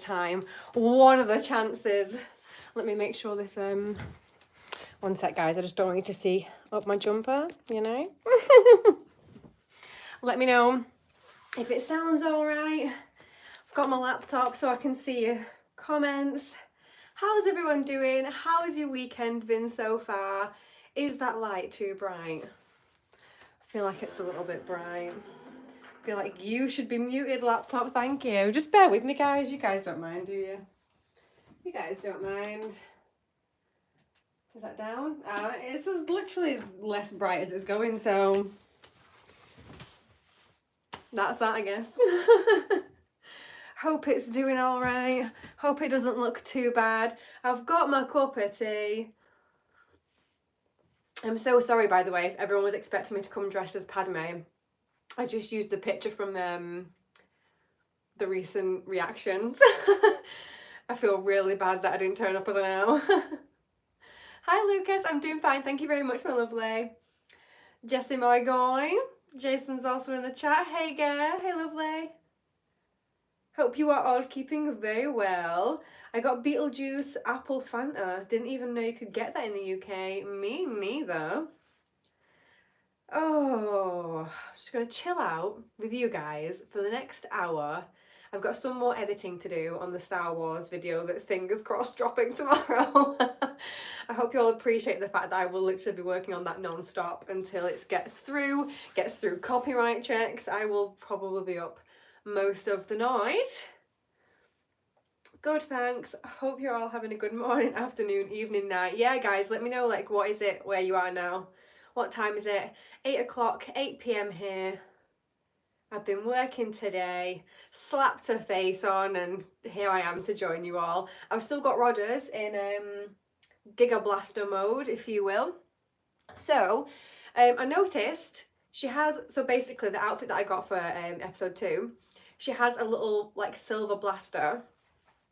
time. What are the chances? Let me make sure this, one sec guys, I just don't want you to see up my jumper, you know? Let me know if it sounds all right. I've got my laptop so I can see your comments. How's everyone doing? How has your weekend been so far? Is that light too bright? I feel like it's a little bit bright. I feel like you should be muted, laptop, thank you. Just bear with me guys, you guys don't mind, do you? You guys don't mind. Is that down? It's literally as less bright as it's going, so that's that, I guess. Hope it's doing all right. Hope it doesn't look too bad. I've got my cup of tea. I'm so sorry, by the way, if everyone was expecting me to come dressed as Padme. I just used the picture from the recent reactions. I feel really bad that I didn't turn up as I know. Hi Lucas, I'm doing fine, thank you very much, my lovely. Jessie, my guy. Jason's also in the chat. Hey girl, hey lovely. Hope you are all keeping very well. I got Beetlejuice Apple Fanta. Didn't even know you could get that in the UK. Me neither. Oh, I'm just gonna chill out with you guys for the next hour. I've got some more editing to do on the Star Wars video that's fingers crossed dropping tomorrow. I hope you all appreciate the fact that I will literally be working on that non-stop until it gets through copyright checks. I will probably be up most of the night. Good, thanks. I hope you're all having a good morning, afternoon, evening, night. Yeah, guys, let me know, like, what is it where you are now? What time is it? 8 o'clock, 8 p.m. here. I've been working today, slapped a face on, and here I am to join you all. I've still got Rodders in Giga Blaster mode, if you will. So, I noticed she has, so basically the outfit that I got for episode 2, she has a little like silver blaster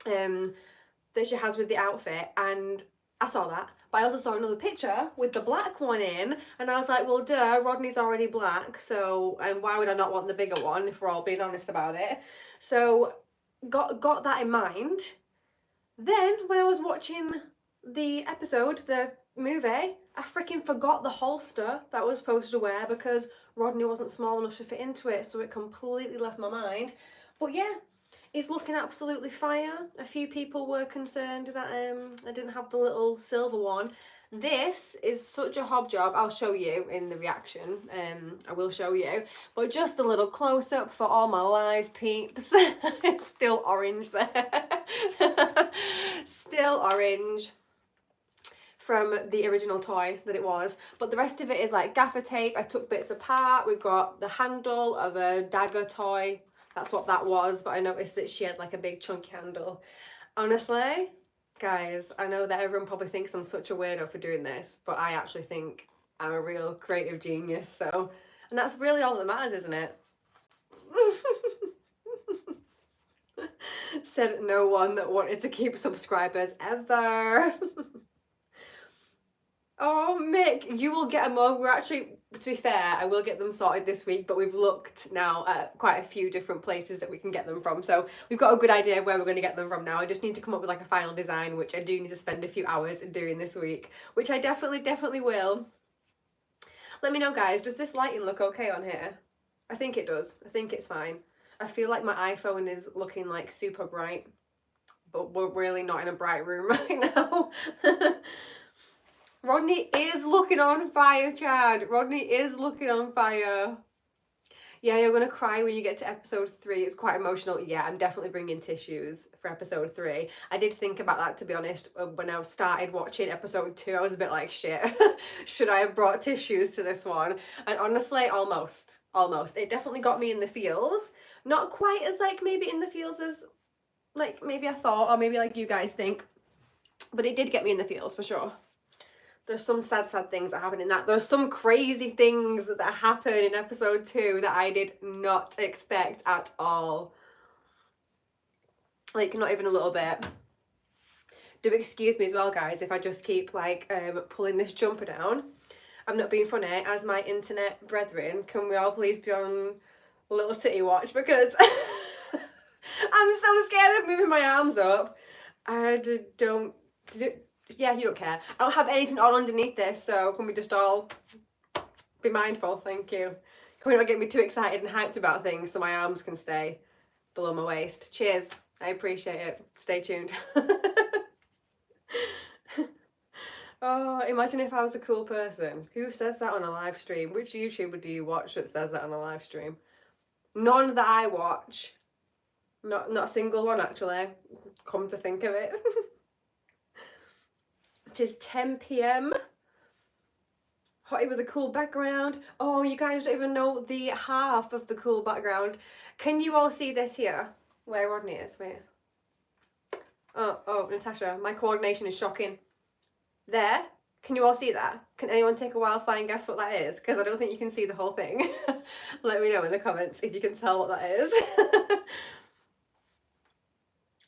that she has with the outfit, and I saw that, but I also saw another picture with the black one in, and I was like, well duh, Rodney's already black, so, and why would I not want the bigger one if we're all being honest about it? So got that in mind. Then when I was watching the episode, the movie, I freaking forgot the holster that I was supposed to wear because Rodney wasn't small enough to fit into it, so it completely left my mind. But yeah, it's looking absolutely fire. A few people were concerned that I didn't have the little silver one. This is such a hob job. I'll show you in the reaction. I will show you. But just a little close up for all my live peeps. It's still orange there. Still orange from the original toy that it was, but the rest of it is like gaffer tape. I took bits apart. We've got the handle of a dagger toy. That's what that was, but I noticed that she had like a big chunky handle. Honestly, guys, I know that everyone probably thinks I'm such a weirdo for doing this, but I actually think I'm a real creative genius, so, and that's really all that matters, isn't it? Said no one that wanted to keep subscribers ever. Oh, Mick, you will get them all. We're actually, to be fair, I will get them sorted this week, but we've looked now at quite a few different places that we can get them from. So we've got a good idea of where we're going to get them from now. I just need to come up with like a final design, which I do need to spend a few hours doing this week, which I definitely will. Let me know, guys, does this lighting look okay on here? I think it does. I think it's fine. I feel like my iPhone is looking like super bright, but we're really not in a bright room right now. Rodney is looking on fire, Chad. Rodney is looking on fire. Yeah, you're gonna cry when you get to episode 3. It's quite emotional. Yeah, I'm definitely bringing tissues for episode 3. I did think about that, to be honest. When I started watching episode 2, I was a bit like, shit, should I have brought tissues to this one? And honestly, almost. It definitely got me in the feels. Not quite as like maybe in the feels as like maybe I thought, or maybe like you guys think, but it did get me in the feels for sure. There's some sad things that happen in that. There's some crazy things that happen in episode 2 that I did not expect at all. Like, not even a little bit. Do excuse me as well, guys, if I just keep, like, pulling this jumper down. I'm not being funny. As my internet brethren, can we all please be on little titty watch? Because I'm so scared of moving my arms up. Don't, yeah, you don't care. I don't have anything on underneath this, so can we just all be mindful? Thank you. Can we not get me too excited and hyped about things so my arms can stay below my waist? Cheers. I appreciate it. Stay tuned. Oh, imagine if I was a cool person. Who says that on a live stream? Which YouTuber do you watch that says that on a live stream? None that I watch. Not a single one, actually. Come to think of it. It is 10 p.m. Hottie with a cool background. Oh, you guys don't even know the half of the cool background. Can you all see this here? Where Rodney is? Wait. Oh, Natasha, my coordination is shocking. There. Can you all see that? Can anyone take a wild flying guess what that is? Because I don't think you can see the whole thing. Let me know in the comments if you can tell what that is.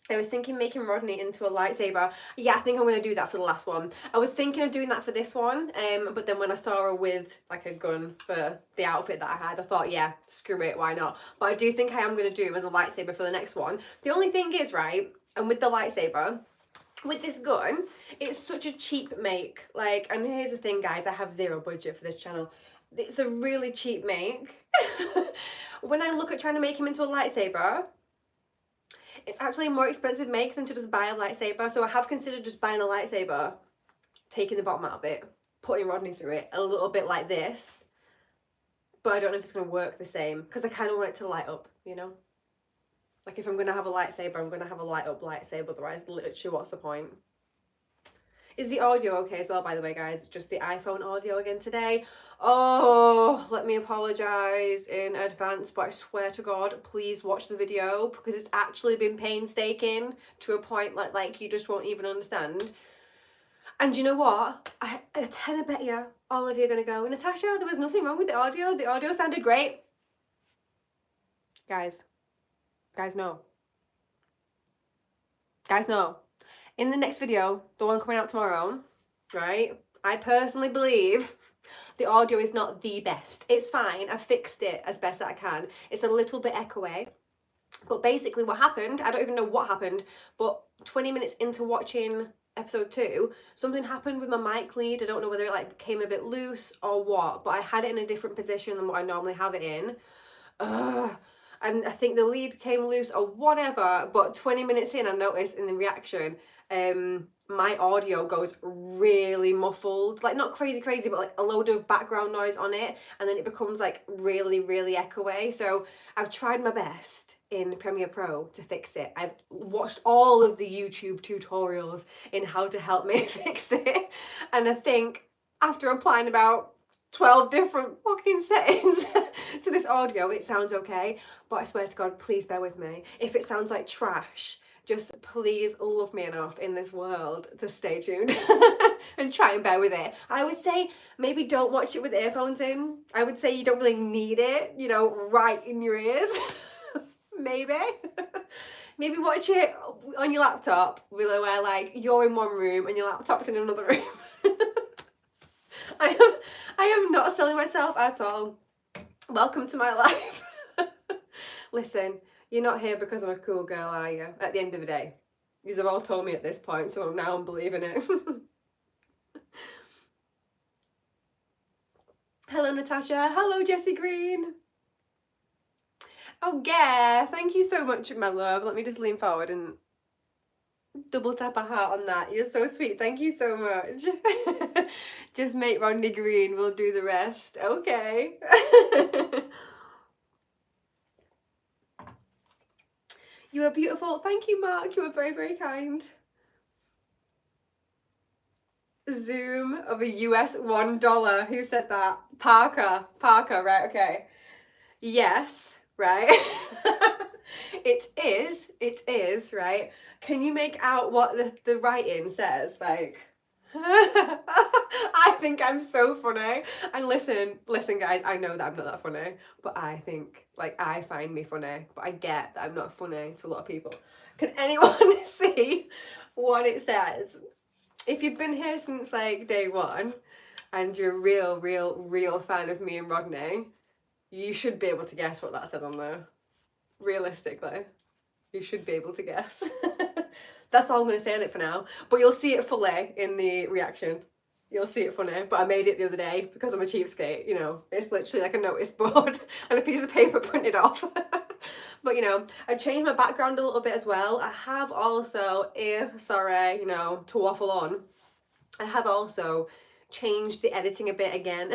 I was thinking making Rodney into a lightsaber. Yeah, I think I'm going to do that for the last one. I was thinking of doing that for this one, but then when I saw her with like a gun for the outfit that I had, I thought, yeah, screw it, why not? But I do think I am going to do him as a lightsaber for the next one. The only thing is, right, and with the lightsaber, with this gun, it's such a cheap make. Like, and here's the thing, guys, I have zero budget for this channel. It's a really cheap make. When I look at trying to make him into a lightsaber, it's actually a more expensive make than to just buy a lightsaber. So I have considered just buying a lightsaber, taking the bottom out of it, putting Rodney through it a little bit like this. But I don't know if it's going to work the same because I kind of want it to light up, you know? Like if I'm going to have a lightsaber, I'm going to have a light up lightsaber. Otherwise, literally, what's the point? Is the audio okay as well, by the way, guys? It's just the iPhone audio again today. Oh, let me apologise in advance, but I swear to God, please watch the video because it's actually been painstaking to a point like you just won't even understand. And you know what? I bet you all of you are going to go, Natasha, there was nothing wrong with the audio. The audio sounded great. Guys, no. Guys, no. In the next video, the one coming out tomorrow, right, I personally believe the audio is not the best. It's fine. I fixed it as best that I can. It's a little bit echoey. But basically what happened, I don't even know what happened, but 20 minutes into watching episode 2, something happened with my mic lead. I don't know whether it like became a bit loose or what, but I had it in a different position than what I normally have it in. And I think the lead came loose or whatever, but 20 minutes in I noticed in the reaction my audio goes really muffled, like not crazy but like a load of background noise on it, and then it becomes like really echoey. So I've tried my best in Premiere Pro to fix it. I've watched all of the YouTube tutorials in how to help me fix it, and I think after applying about 12 different fucking settings to this audio, it sounds okay. But I swear to God, please bear with me. If it sounds like trash, just please love me enough in this world to stay tuned and try and bear with it. I would say maybe don't watch it with earphones in. I would say you don't really need it, you know, right in your ears. Maybe. Maybe watch it on your laptop, where like you're in one room and your laptop's in another room. I am not selling myself at all. Welcome to my life. Listen, you're not here because I'm a cool girl, are you? At the end of the day. These have all told me at this point, so now I'm believing it. Hello, Natasha. Hello, Jessie Green. Oh, yeah. Thank you so much, my love. Let me just lean forward and double tap a heart on that. You're so sweet. Thank you so much. Just make Rodney green. We'll do the rest. Okay. You are beautiful. Thank you, Mark. You are very kind. Zoom of a US $1. Who said that? Parker, right, okay. Yes, right. It is, right. Can you make out what the writing says? Like, I think I'm so funny. And listen, guys, I know that I'm not that funny, but I think, like, I find me funny, but I get that I'm not funny to a lot of people. Can anyone see what it says? If you've been here since, like, day one, and you're a real fan of me and Rodney, you should be able to guess what that said on there. Realistically. You should be able to guess. That's all I'm going to say on it for now. But you'll see it fully in the reaction. You'll see it funny. But I made it the other day because I'm a cheapskate, you know. It's literally like a notice board and a piece of paper printed off. But, you know, I changed my background a little bit as well. I have also, sorry, you know, to waffle on, I have also changed the editing a bit again.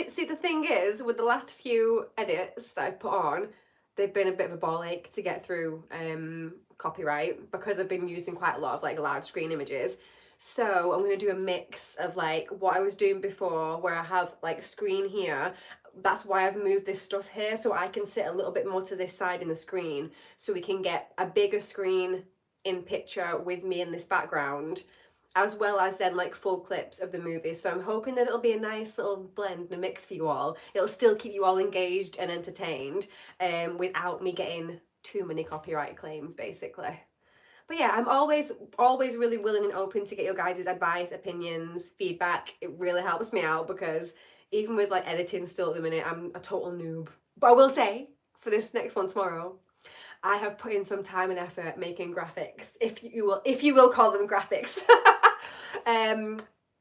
See, the thing is, with the last few edits that I've put on, they've been a bit of a ball ache to get through copyright because I've been using quite a lot of like large screen images. So I'm going to do a mix of like what I was doing before, where I have like screen here. That's why I've moved this stuff here, so I can sit a little bit more to this side in the screen, so we can get a bigger screen in picture with me in this background, as well as then like full clips of the movie. So I'm hoping that it'll be a nice little blend and a mix for you all. It'll still keep you all engaged and entertained, without me getting too many copyright claims, basically. But yeah, I'm always really willing and open to get your guys' advice, opinions, feedback. It really helps me out because even with like editing still at the minute, I'm a total noob. But I will say, for this next one tomorrow, I have put in some time and effort making graphics, if you will call them graphics.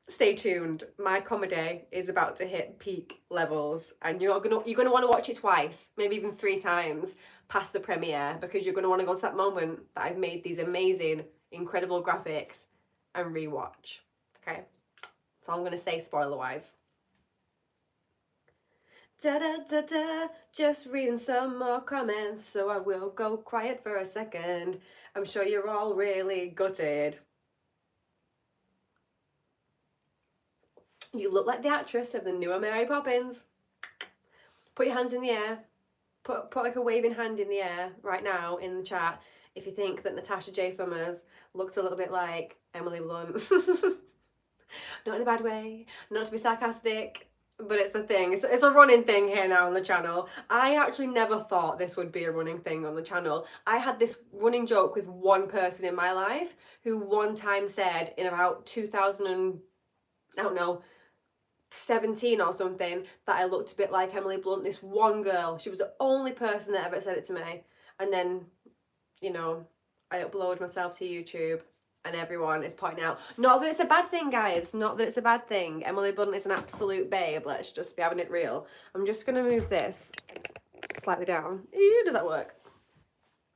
Stay tuned. My comedy is about to hit peak levels, and you're gonna want to watch it twice, maybe even 3 times past the premiere, because you're gonna want to go to that moment that I've made these amazing, incredible graphics and rewatch. Okay, so I'm gonna say spoiler wise. Da da da da, just reading some more comments, so I will go quiet for a second. I'm sure you're all really gutted. You look like the actress of the newer Mary Poppins. Put your hands in the air. Put like a waving hand in the air right now in the chat if you think that Natasha J. Summers looked a little bit like Emily Blunt. Not in a bad way, not to be sarcastic, but it's a thing. It's a running thing here now on the channel. I actually never thought this would be a running thing on the channel. I had this running joke with one person in my life who one time said in about 2000 and, I don't know, 17 or something, that I looked a bit like Emily Blunt. This one girl, she was the only person that ever said it to me. And then, you know, I upload myself to YouTube and everyone is pointing out, not that it's a bad thing, guys, not that it's a bad thing. Emily Blunt is an absolute babe, let's just be having it real. I'm just gonna move this slightly down. Does that work?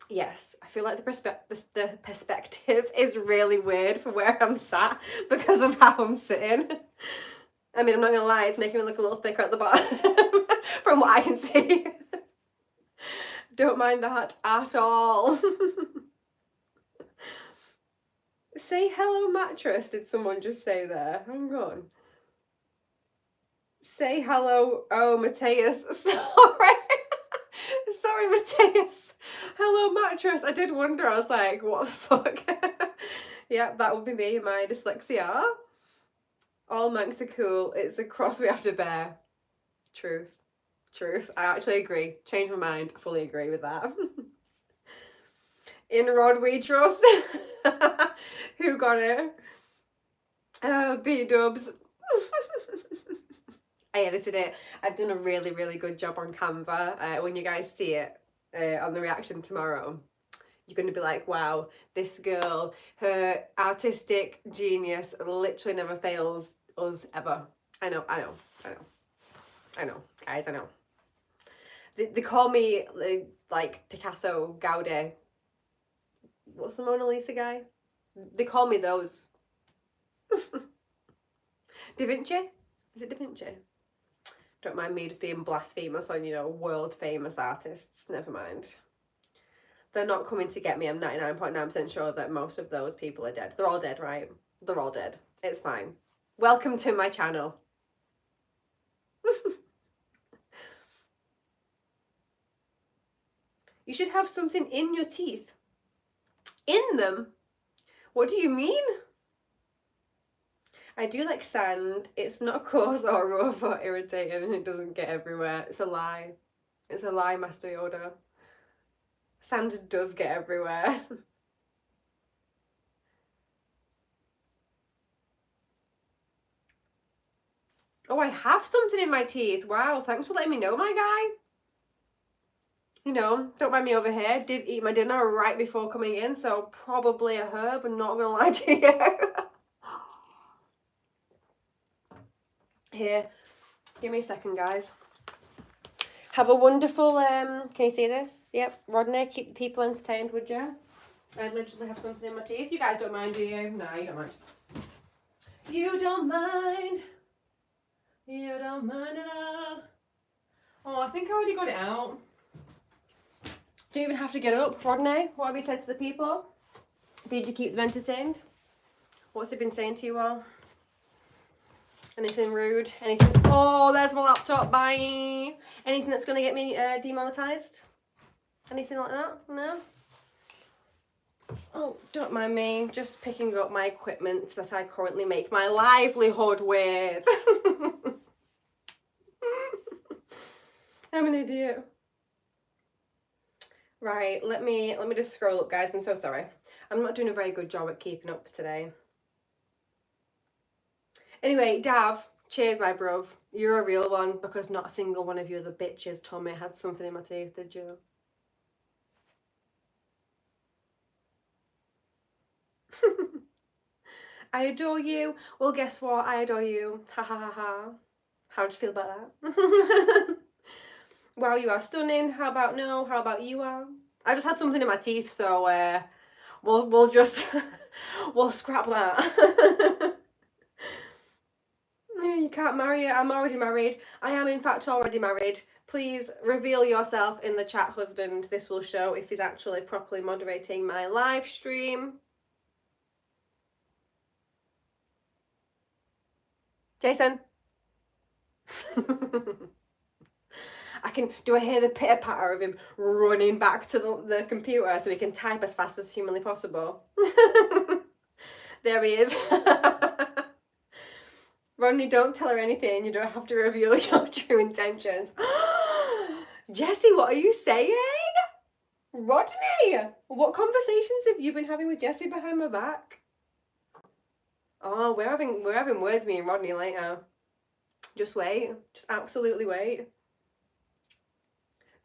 Yes, I feel like the perspective is really weird for where I'm sat because of how I'm sitting. I mean, I'm not gonna lie, it's making me look a little thicker at the bottom from what I can see. Don't mind that at all. Say hello, mattress, did someone just say there? Hang on. Say hello. Oh, Mateus. Sorry. Sorry, Mateus. Hello, mattress. I did wonder. I was like, what the fuck? Yeah, that would be me, my dyslexia. All Manx are cool. It's a cross we have to bear. Truth. Truth. I actually agree. Changed my mind. Fully agree with that. In Rod we trust. Who got it? B-dubs. I edited it. I've done a really, really good job on Canva. When you guys see it on the reaction tomorrow, you're going to be like, wow, this girl, her artistic genius literally never fails us ever. I know, guys, I know. They call me like Picasso, Gaudi. What's the Mona Lisa guy? They call me those. Da Vinci? Is it Da Vinci? Don't mind me just being blasphemous on, you know, world famous artists. Never mind. They're not coming to get me. I'm 99.9% sure that most of those people are dead. They're all dead, right? They're all dead. It's fine. Welcome to my channel. You should have something in your teeth. In them? What do you mean? I do like sand. It's not coarse or rough or irritating and it doesn't get everywhere. It's a lie. It's a lie, Master Yoda. Sand does get everywhere. Oh, I have something in my teeth. Wow, thanks for letting me know, my guy. You know, don't mind me over here. Did eat my dinner right before coming in, so probably a herb, I'm not gonna lie to you. Here, give me a second, guys. Have a wonderful, can you see this? Yep, Rodney, keep the people entertained, would you? I literally have something in my teeth. You guys don't mind, do you? No, you don't mind. You don't mind. You don't mind at all. Oh, I think I already got it out. Don't even have to get up. Rodney, what have you said to the people? Did you keep them entertained? What's it been saying to you all? Anything rude? Anything? Oh, there's my laptop. Bye. Anything that's going to get me demonetized? Anything like that? No? Oh, don't mind me. Just picking up my equipment that I currently make my livelihood with. I'm an idiot. Right, let me just scroll up, guys. I'm so sorry. I'm not doing a very good job at keeping up today. Anyway, Dav, cheers, my bruv. You're a real one, because not a single one of you other bitches told me I had something in my teeth, did you? I adore you. Well, guess what? I adore you. Ha ha ha ha. How do you feel about that? Wow, you are stunning. How about no? How about you are? I just had something in my teeth, so we'll just we'll scrap that. You can't marry it. I'm already married. I am in fact already married. Please reveal yourself in the chat, husband. This will show if he's actually properly moderating my live stream. Jason. Do I hear the pitter patter of him running back to the computer so he can type as fast as humanly possible? There he is. Rodney, don't tell her anything. You don't have to reveal your true intentions. Jessie, what are you saying? Rodney, what conversations have you been having with Jessie behind my back? Oh, we're having words, me and Rodney, later. Just wait. Just absolutely wait.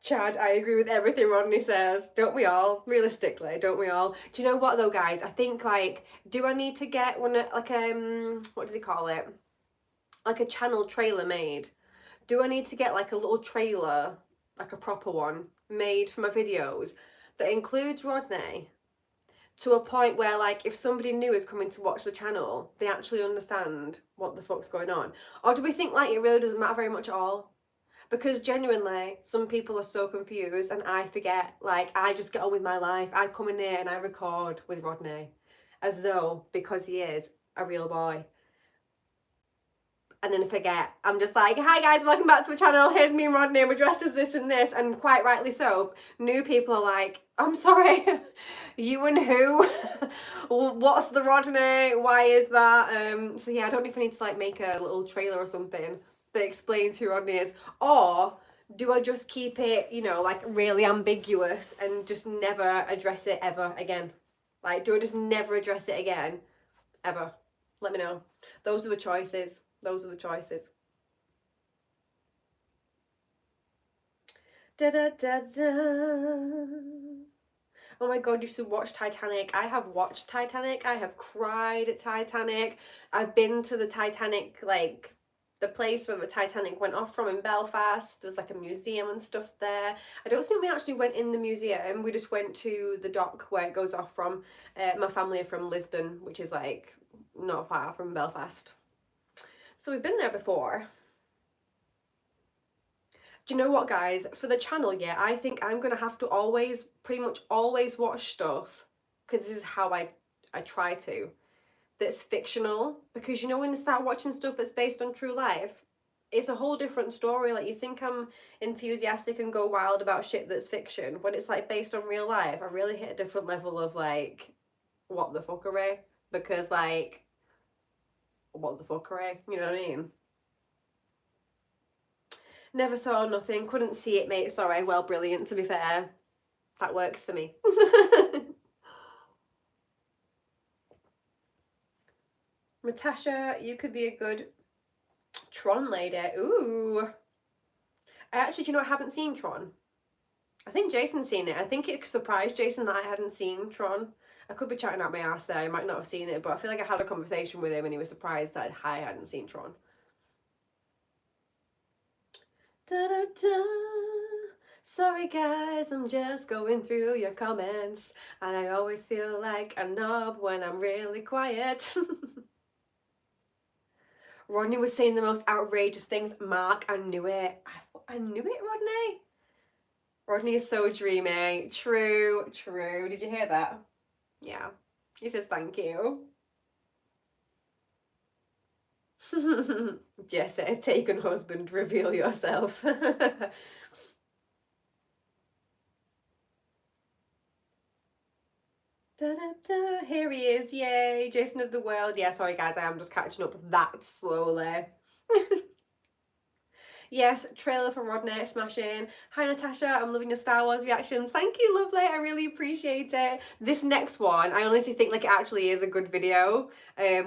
Chad, I agree with everything Rodney says. Don't we all? Realistically, don't we all? Do you know what though, guys? I think like, do I need to get one like what do they call it? Like a channel trailer made? Do I need to get like a little trailer, like a proper one, made for my videos that includes Rodney to a point where like if somebody new is coming to watch the channel, they actually understand what the fuck's going on? Or do we think like it really doesn't matter very much at all? Because genuinely, some people are so confused and I forget, like, I just get on with my life. I come in here and I record with Rodney as though, because he is a real boy. And then I forget. I'm just like, hi guys, welcome back to the channel. Here's me and Rodney and we're dressed as this and this. And quite rightly so, new people are like, I'm sorry, you and who? What's the Rodney? Why is that? So yeah, I don't know if I need to like make a little trailer or something that explains who Rodney is, or do I just keep it, you know, like really ambiguous and just never address it ever again? Like, do I just never address it again? Ever? Let me know. Those are the choices. Those are the choices. Da da da da. Oh my god, you should watch Titanic. I have watched Titanic. I have cried at Titanic. I've been to the Titanic, like, the place where the Titanic went off from in Belfast. There's like a museum and stuff there. I don't think we actually went in the museum. We just went to the dock where it goes off from. My family are from Lisbon, which is like not far from Belfast. So we've been there before. Do you know what, guys? For the channel, yeah, I think I'm gonna have to always, pretty much always watch stuff, because this is how I try to, that's fictional. Because you know, when you start watching stuff that's based on true life, it's a whole different story. Like, you think I'm enthusiastic and go wild about shit that's fiction. When it's like based on real life, I really hit a different level of like, what the fuckery? Because like, what the fuckery? You know what I mean? Never saw nothing, couldn't see it, mate. Sorry. Well, brilliant, to be fair. That works for me. Natasha, you could be a good Tron lady. Ooh. I actually, do you know, I haven't seen Tron. I think Jason's seen it. I think it surprised Jason that I hadn't seen Tron. I could be chatting out my ass there. I might not have seen it, but I feel like I had a conversation with him and he was surprised that I hadn't seen Tron. Da, da, da. Sorry guys, I'm just going through your comments, and I always feel like a knob when I'm really quiet. Rodney was saying the most outrageous things. Mark, I knew it. I knew it, Rodney. Rodney is so dreamy. True, true. Did you hear that? Yeah. He says thank you. Jesse, taken husband, reveal yourself. Da, da, da. Here he is, yay, Jason of the world. Yeah, sorry guys, I am just catching up that slowly. Yes, trailer for Rodney, smashing. Hi Natasha, I'm loving your Star Wars reactions. Thank you, lovely, I really appreciate it. This next one, I honestly think like it actually is a good video,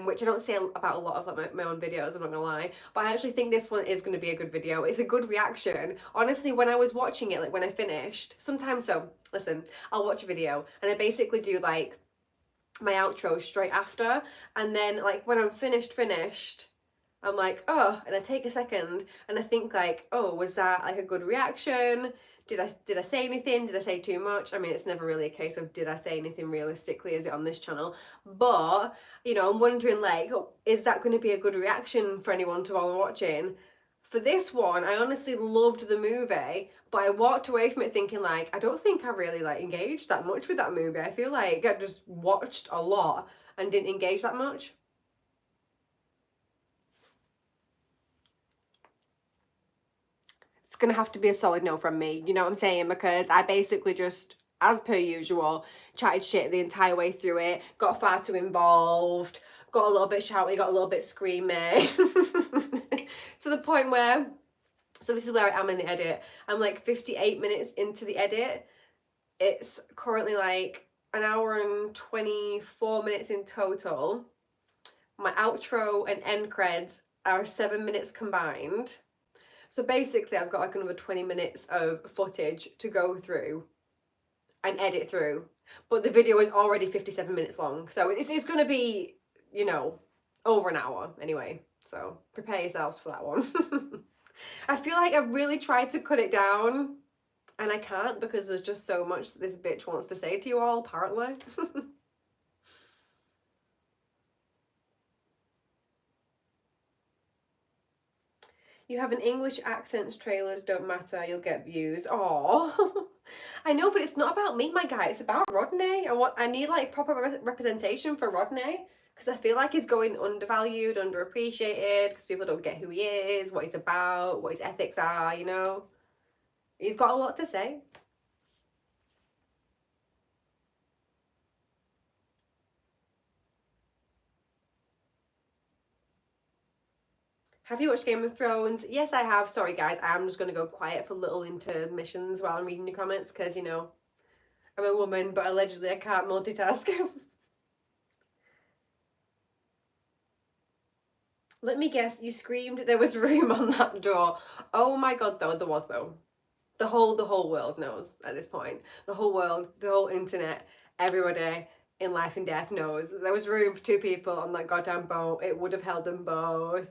which I don't say about a lot of like my own videos, I'm not gonna lie, but I actually think this one is gonna be a good video. It's a good reaction. Honestly, when I was watching it, like when I finished, sometimes so, listen, I'll watch a video and I basically do like my outro straight after, and then like when I'm finished, I'm like, oh, and I take a second and I think like, oh, was that like a good reaction? Did I say anything? Did I say too much? I mean, it's never really a case of did I say anything realistically, is it on this channel? But, you know, I'm wondering like, oh, is that going to be a good reaction for anyone to bother watching? For this one, I honestly loved the movie, but I walked away from it thinking like, I don't think I really like engaged that much with that movie. I feel like I just watched a lot and didn't engage that much. It's gonna have to be a solid no from me, you know what I'm saying? Because I basically just, as per usual, chatted shit the entire way through it, got far too involved, got a little bit shouty, got a little bit screamy. To the point where, so this is where I am in the edit. I'm like 58 minutes into the edit. It's currently like an hour and 24 minutes in total. My outro and end creds are 7 minutes combined. So basically I've got like another 20 minutes of footage to go through and edit through. But the video is already 57 minutes long. So it's going to be, you know, over an hour anyway. So prepare yourselves for that one. I feel like I've really tried to cut it down and I can't because there's just so much that this bitch wants to say to you all, apparently. You have an English accents, trailers don't matter, you'll get views. Oh, I know, but it's not about me, my guy. It's about Rodney. I need like proper representation for Rodney because I feel like he's going undervalued, underappreciated because people don't get who he is, what he's about, what his ethics are, you know. He's got a lot to say. Have you watched Game of Thrones? Yes, I have. Sorry, guys. I'm just going to go quiet for little intermissions while I'm reading your comments because, you know, I'm a woman, but allegedly I can't multitask. Let me guess, you screamed there was room on that door. Oh my god, though, there was though. The whole world knows at this point. The whole world, the whole internet, everybody in life and death knows there was room for two people on that goddamn boat. It would have held them both.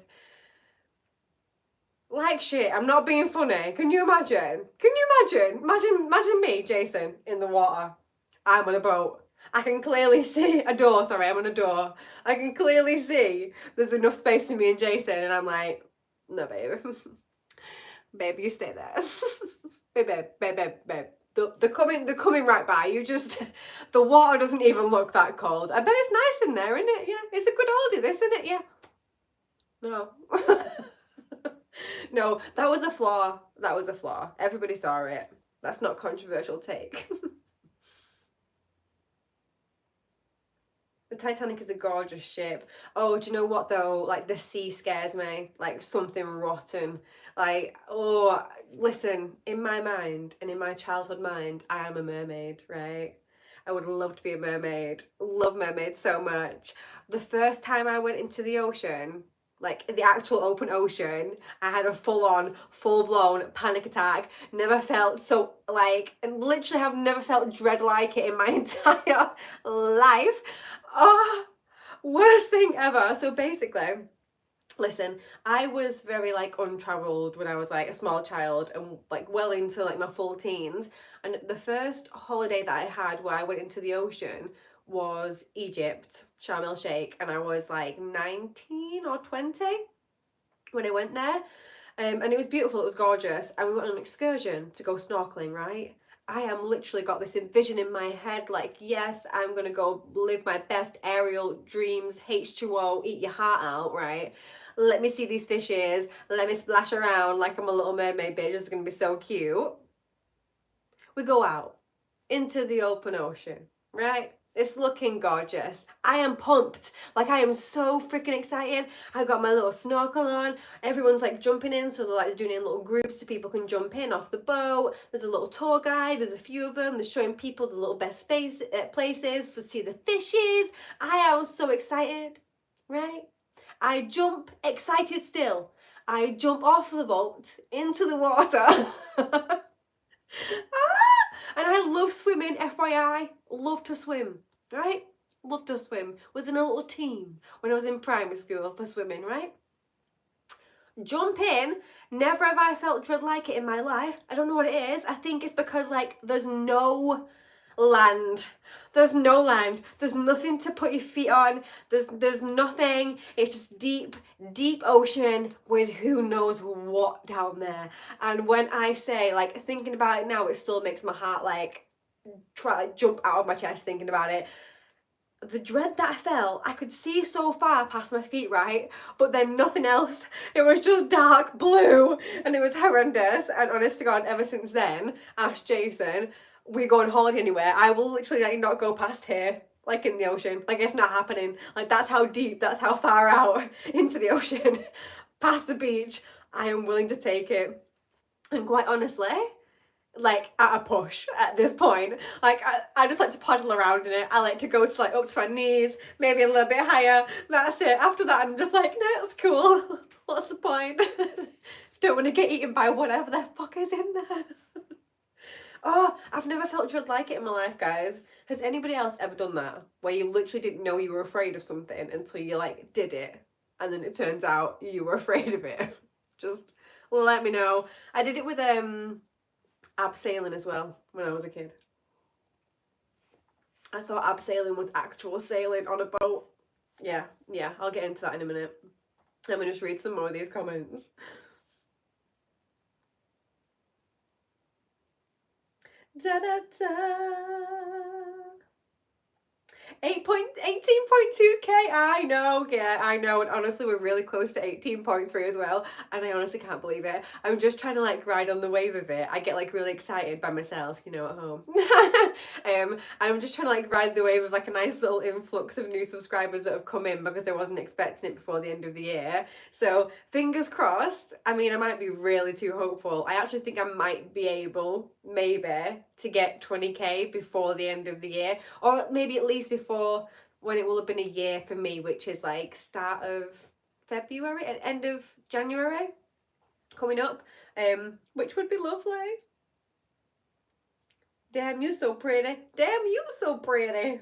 Like shit, I'm not being funny. Can you imagine? Can you imagine? Imagine me, Jason, in the water. I'm on a boat. I can clearly see a door, sorry, I'm on a door. I can clearly see there's enough space for me and Jason, and I'm like, no, babe. Babe, you stay there. babe. They're coming right by. You just, the water doesn't even look that cold. I bet it's nice in there, isn't it? Yeah, it's a good oldie, this, isn't it? Yeah. No. No, that was a flaw. That was a flaw. Everybody saw it. That's not a controversial take. The Titanic is a gorgeous ship. Oh, do you know what though? Like the sea scares me. Like something rotten. Like, oh, listen, in my mind and in my childhood mind, I am a mermaid, right? I would love to be a mermaid. Love mermaids so much. The first time I went into the ocean, like the actual open ocean, I had a full-on, full-blown panic attack. Never felt so, like, and literally have never felt dread like it in my entire life. Oh, worst thing ever. So basically, listen, I was very like untraveled when I was like a small child and like well into like my full teens. And the first holiday that I had where I went into the ocean was Egypt, Sharm el Sheikh, and I was like 19 or 20 when I went there. And it was beautiful, it was gorgeous. And we went on an excursion to go snorkeling, right? I am literally got this vision in my head like, yes, I'm gonna go live my best aerial dreams, H2O, eat your heart out, right? Let me see these fishes, let me splash around like I'm a little mermaid bitch, it's gonna be so cute. We go out into the open ocean, right? It's looking gorgeous. I am pumped. Like, I am so freaking excited. I've got my little snorkel on. Everyone's like jumping in, so they're like doing it in little groups so people can jump in off the boat. There's a little tour guide. There's a few of them. They're showing people the little best places to see the fishes. I am so excited, right? I jump, excited still. I jump off the boat into the water. And I love swimming, FYI. Love to swim, right? Love to swim. Was in a little team when I was in primary school for swimming, right? Jump in. Never have I felt dread like it in my life. I don't know what it is. I think it's because like there's no land. There's no land. There's nothing to put your feet on. There's nothing. It's just deep, deep ocean with who knows what down there. And when I say, like, thinking about it now, it still makes my heart like try like jump out of my chest thinking about it. The dread that I felt, I could see so far past my feet, right? But then nothing else. It was just dark blue and it was horrendous. And honest to God, ever since then, ask Jason, we go on holiday anywhere, I will literally like not go past here, like in the ocean. Like, it's not happening. Like, that's how deep, that's how far out into the ocean, past the beach, I am willing to take it. And quite honestly, like at a push at this point. Like I just like to paddle around in it. I like to go to like up to my knees, maybe a little bit higher. That's it. After that, I'm just like, no, it's cool. What's the point? Don't want to get eaten by whatever the fuck is in there. Oh, I've never felt dread like it in my life, guys. Has anybody else ever done that? Where you literally didn't know you were afraid of something until you like did it, and then it turns out you were afraid of it. Just let me know. I did it with abseiling as well when I was a kid. I thought abseiling was actual sailing on a boat. Yeah, I'll get into that in a minute. Let me just read some more of these comments. Da da da. 18.2k. I know, yeah, I know. And honestly, we're really close to 18.3 as well. And I honestly can't believe it. I'm just trying to like ride on the wave of it. I get like really excited by myself, you know, at home. I'm just trying to like ride the wave of like a nice little influx of new subscribers that have come in because I wasn't expecting it before the end of the year. So fingers crossed. I mean, I might be really too hopeful. I actually think I might be able, maybe, to get 20k before the end of the year, or maybe at least before when it will have been a year for me, which is like start of February and end of January coming up, which would be lovely. Damn, you so pretty. Damn, you so pretty.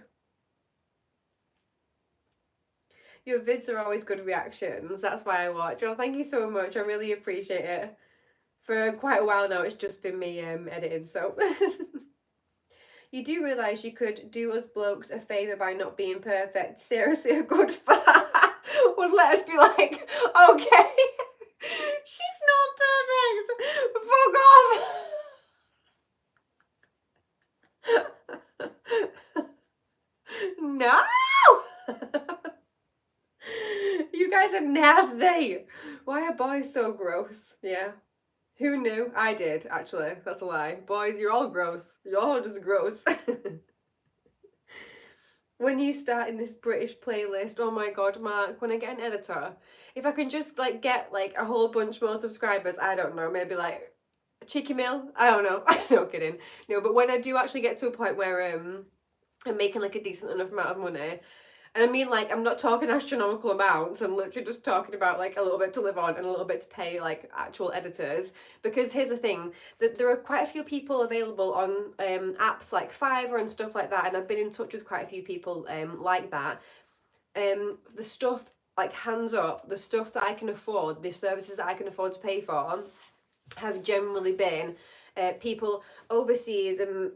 Your vids are always good reactions. That's why I watch. Oh, thank you so much. I really appreciate it. For quite a while now, it's just been me editing, so. You do realise you could do us blokes a favour by not being perfect. Seriously, a good fat would let us be like, okay, she's not perfect. Fuck off. No. You guys are nasty. Why are boys so gross? Yeah. Who knew? I did, actually. That's a lie. Boys, you're all gross. You're all just gross. When you start in this British playlist, oh my god, Mark, when I get an editor, if I can just like get like a whole bunch more subscribers, I don't know, maybe like a cheeky meal, I don't know. No kidding. No, but when I do actually get to a point where I'm making like a decent enough amount of money, And I mean, like, I'm not talking astronomical amounts. I'm literally just talking about like a little bit to live on and a little bit to pay like actual editors. Because here's the thing, that there are quite a few people available on apps like Fiverr and stuff like that. And I've been in touch with quite a few people like that. The stuff, like hands up, the stuff that I can afford, the services that I can afford to pay for, have generally been people overseas and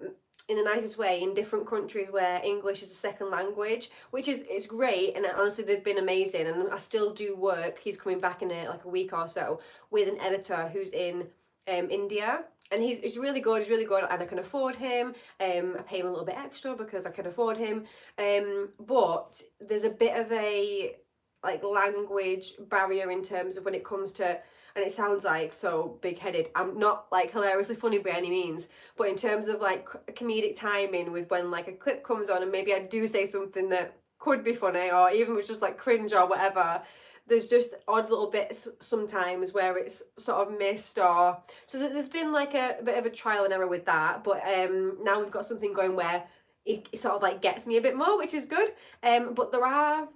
in the nicest way in different countries where English is a second language, which is it's great, and honestly they've been amazing. And I still do work. He's coming back in like a week or so with an editor who's in India, and he's really good. He's really good, and I can afford him. I pay him a little bit extra because I can afford him. But there's a bit of a like language barrier in terms of when it comes to, and it sounds like so big-headed. I'm not like hilariously funny by any means, but in terms of like comedic timing with when like a clip comes on and maybe I do say something that could be funny or even was just like cringe or whatever, there's just odd little bits sometimes where it's sort of missed, or so there's been like a bit of a trial and error with that. But now we've got something going where it sort of like gets me a bit more, which is good. But there are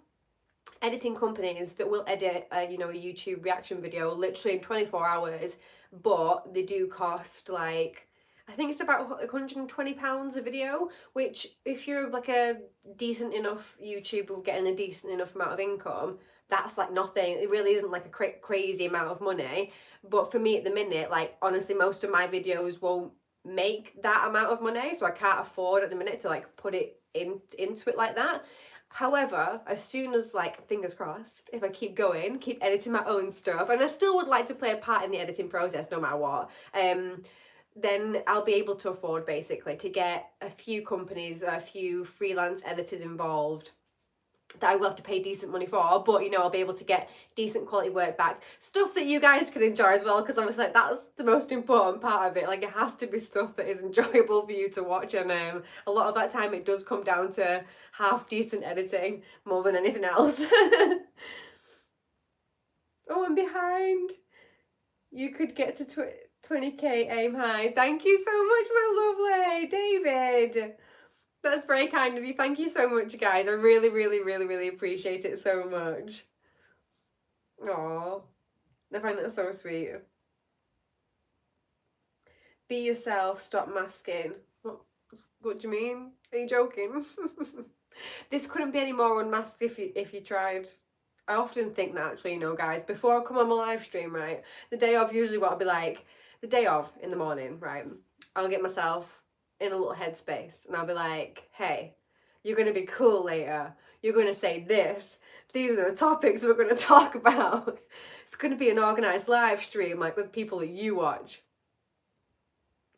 editing companies that will edit a, you know, a YouTube reaction video literally in 24 hours, but they do cost like, I think it's about £120 a video, which if you're like a decent enough YouTuber getting a decent enough amount of income, that's like nothing. It really isn't like a crazy amount of money. But for me at the minute, like honestly, most of my videos won't make that amount of money, so I can't afford at the minute to like put it into it like that. However, as soon as, like, fingers crossed, if I keep going, keep editing my own stuff, and I still would like to play a part in the editing process no matter what, then I'll be able to afford basically to get a few companies, a few freelance editors involved that I will have to pay decent money for, but you know, I'll be able to get decent quality work back, stuff that you guys can enjoy as well, because obviously like, that's the most important part of it. Like, it has to be stuff that is enjoyable for you to watch, and a lot of that time it does come down to half decent editing more than anything else. Oh, I'm behind. You could get to 20k, aim high. Thank you so much, my lovely David. That's very kind of you. Thank you so much, guys. I really, really, really, really appreciate it so much. Aww. I find that so sweet. Be yourself, stop masking. What do you mean? Are you joking? This couldn't be any more unmasked if you tried. I often think that actually, you know, guys, before I come on my live stream, right, the day of, usually what I'll be like, the day of in the morning, right, I'll get myself in a little headspace and I'll be like, hey, you're going to be cool later. You're going to say this. These are the topics we're going to talk about. It's going to be an organised live stream, like with people that you watch.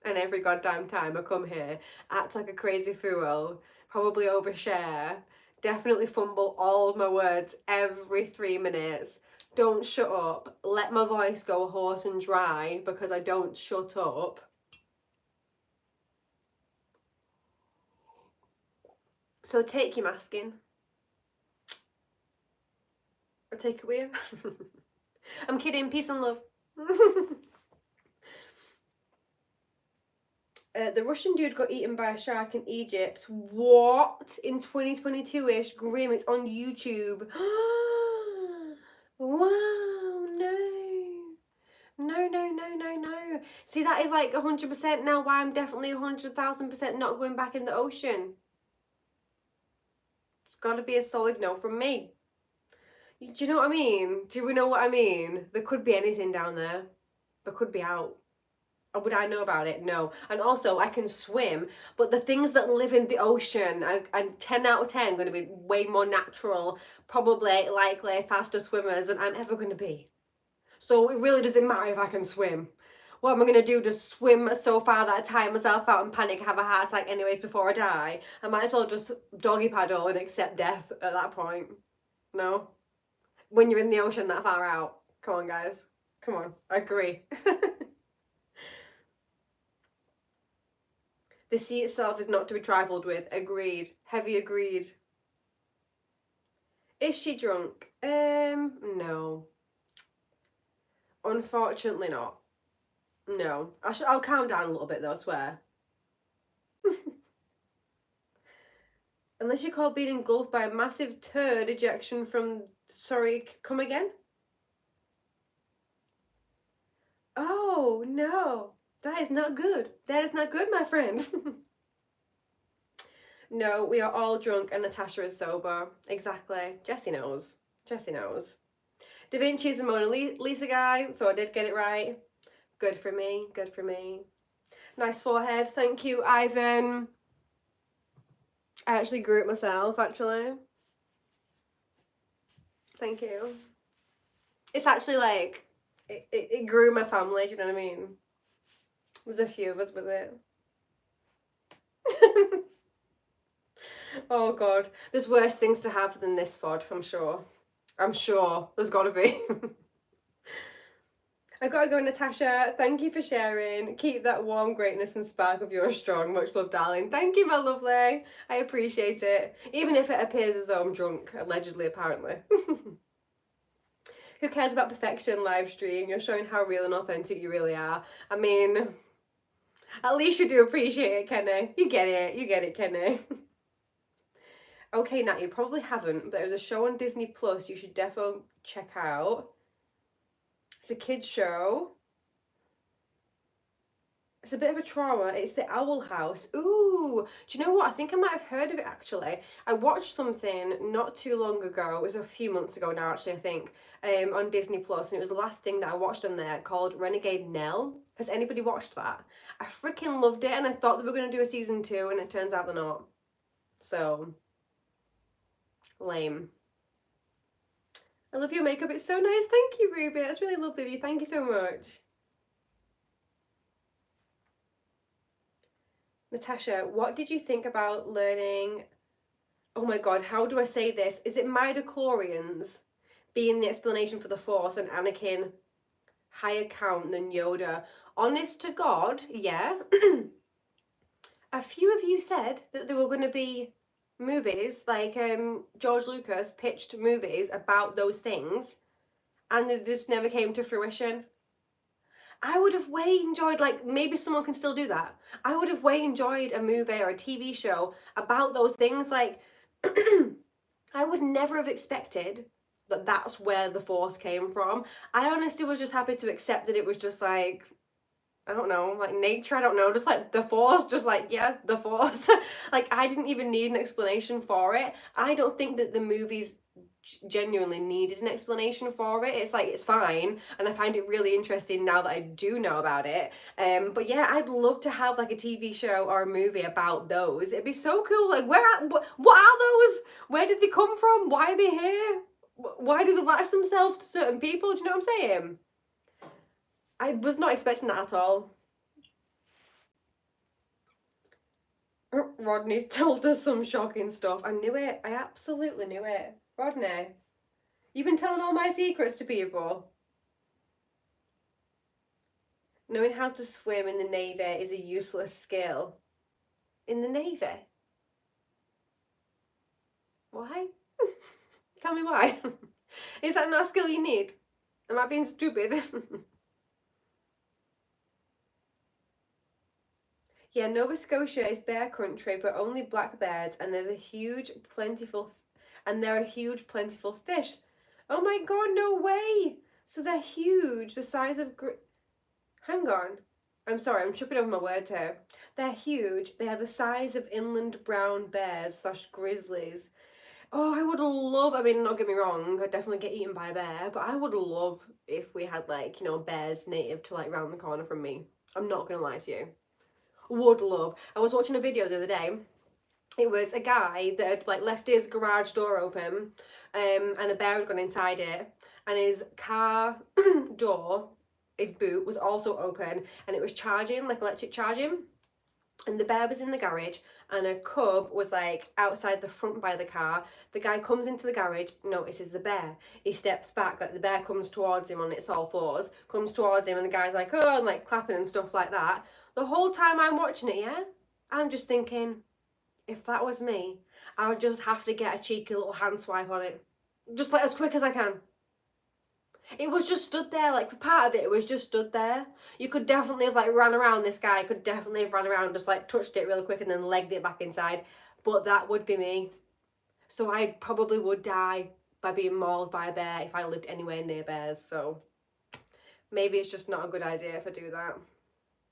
And every goddamn time I come here, act like a crazy fool, probably overshare, definitely fumble all of my words every 3 minutes, don't shut up, let my voice go hoarse and dry because I don't shut up. So take your masking. I'll take it with you. I'm kidding, peace and love. The Russian dude got eaten by a shark in Egypt. What? In 2022-ish? Grim, it's on YouTube. Wow, no. No, no, no, no, no. See, that is like 100% now why I'm definitely 100,000% not going back in the ocean. It's got to be a solid no from me. Do you know what I mean? Do we know what I mean? There could be anything down there. There could be out. Would I know about it? No. And also, I can swim, but the things that live in the ocean, I'm 10 out of 10 going to be way more natural, probably, likely, faster swimmers than I'm ever going to be. So it really doesn't matter if I can swim. What am I going to do? Just swim so far that I tire myself out and panic, have a heart attack anyways before I die? I might as well just doggy paddle and accept death at that point. No? When you're in the ocean that far out. Come on, guys. Come on. I agree. The sea itself is not to be trifled with. Agreed. Heavy agreed. Is she drunk? No. Unfortunately not. No. I'll calm down a little bit though, I swear. Unless you call being engulfed by a massive turd ejection from... Sorry, come again? Oh, no. That is not good. That is not good, my friend. No, we are all drunk and Natasha is sober. Exactly. Jessie knows. Jessie knows. Da Vinci's the Mona Lisa guy, so I did get it right. Good for me. Good for me. Nice forehead. Thank you, Ivan. I actually grew it myself, actually. Thank you. It's actually like, it grew my family, do you know what I mean? There's a few of us with it. Oh god. There's worse things to have than this FOD, I'm sure. I'm sure. There's gotta be. I gotta go, Natasha. Thank you for sharing. Keep that warm greatness and spark of yours strong. Much love, darling. Thank you, my lovely. I appreciate it. Even if it appears as though I'm drunk, allegedly, apparently. Who cares about perfection, live stream? You're showing how real and authentic you really are. I mean, at least you do appreciate it, Kenny. You get it. You get it, Kenny. Okay, Nat, you probably haven't, but there's a show on Disney Plus you should defo check out. It's a kid's show. It's a bit of a trauma. It's The Owl House. Ooh, do you know what? I think I might have heard of it actually. I watched something not too long ago. It was a few months ago now, actually, I think, on Disney Plus, and it was the last thing that I watched on there, called Renegade Nell. Has anybody watched that? I freaking loved it, and I thought they were going to do a season 2, and it turns out they're not. So, lame. I love your makeup. It's so nice. Thank you, Ruby. That's really lovely of you. Thank you so much. Natasha, what did you think about learning... Oh my god, how do I say this? Is it midichlorians being the explanation for the Force and Anakin higher count than Yoda? Honest to God, yeah. A few of you said that there were going to be movies, like George Lucas pitched movies about those things, and they just never came to fruition. I would have way enjoyed, like, maybe someone can still do that. I would have way enjoyed a movie or a TV show about those things. Like, I would never have expected that that's where the Force came from. I honestly was just happy to accept that it was just like, I don't know, like nature, I don't know, just like the Force, just like, yeah, the Force. Like, I didn't even need an explanation for it. I don't think that the movies genuinely needed an explanation for it. It's like, it's fine, and I find it really interesting now that I do know about it. But yeah, I'd love to have like a TV show or a movie about those. It'd be so cool. Like, what are those? Where did they come from? Why are they here? Why do they latch themselves to certain people? Do you know what I'm saying? I was not expecting that at all. Rodney told us some shocking stuff. I knew it. I absolutely knew it. Rodney, you've been telling all my secrets to people. Knowing how to swim in the Navy is a useless skill. In the Navy? Why? Tell me why. Is that not a skill you need? Am I being stupid? Yeah, Nova Scotia is bear country, but only black bears, and there are huge, plentiful fish. Oh my god, no way! So they're huge, the size of... Hang on. I'm sorry, I'm tripping over my words here. They're huge. They are the size of inland brown bears / grizzlies. Oh, I would love, I mean, don't get me wrong, I'd definitely get eaten by a bear, but I would love if we had, like, you know, bears native to, like, round the corner from me. I'm not gonna lie to you. Would love. I was watching a video the other day. It was a guy that had, like, left his garage door open, and a bear had gone inside it, and his car door, his boot, was also open, and it was charging, like electric charging, and the bear was in the garage, and a cub was like outside the front by the car. The guy comes into the garage, notices the bear. He steps back, like the bear comes towards him on its all fours, comes towards him, and the guy's like, oh, and like clapping and stuff like that. The whole time I'm watching it, yeah, I'm just thinking, if that was me, I would just have to get a cheeky little hand swipe on it. Just like as quick as I can. It was just stood there, like for part of it, it was just stood there. You could definitely have like ran around this guy, could definitely have ran around, just like touched it really quick and then legged it back inside. but that would be me. So I probably would die by being mauled by a bear if I lived anywhere near bears. So maybe it's just not a good idea if I do that.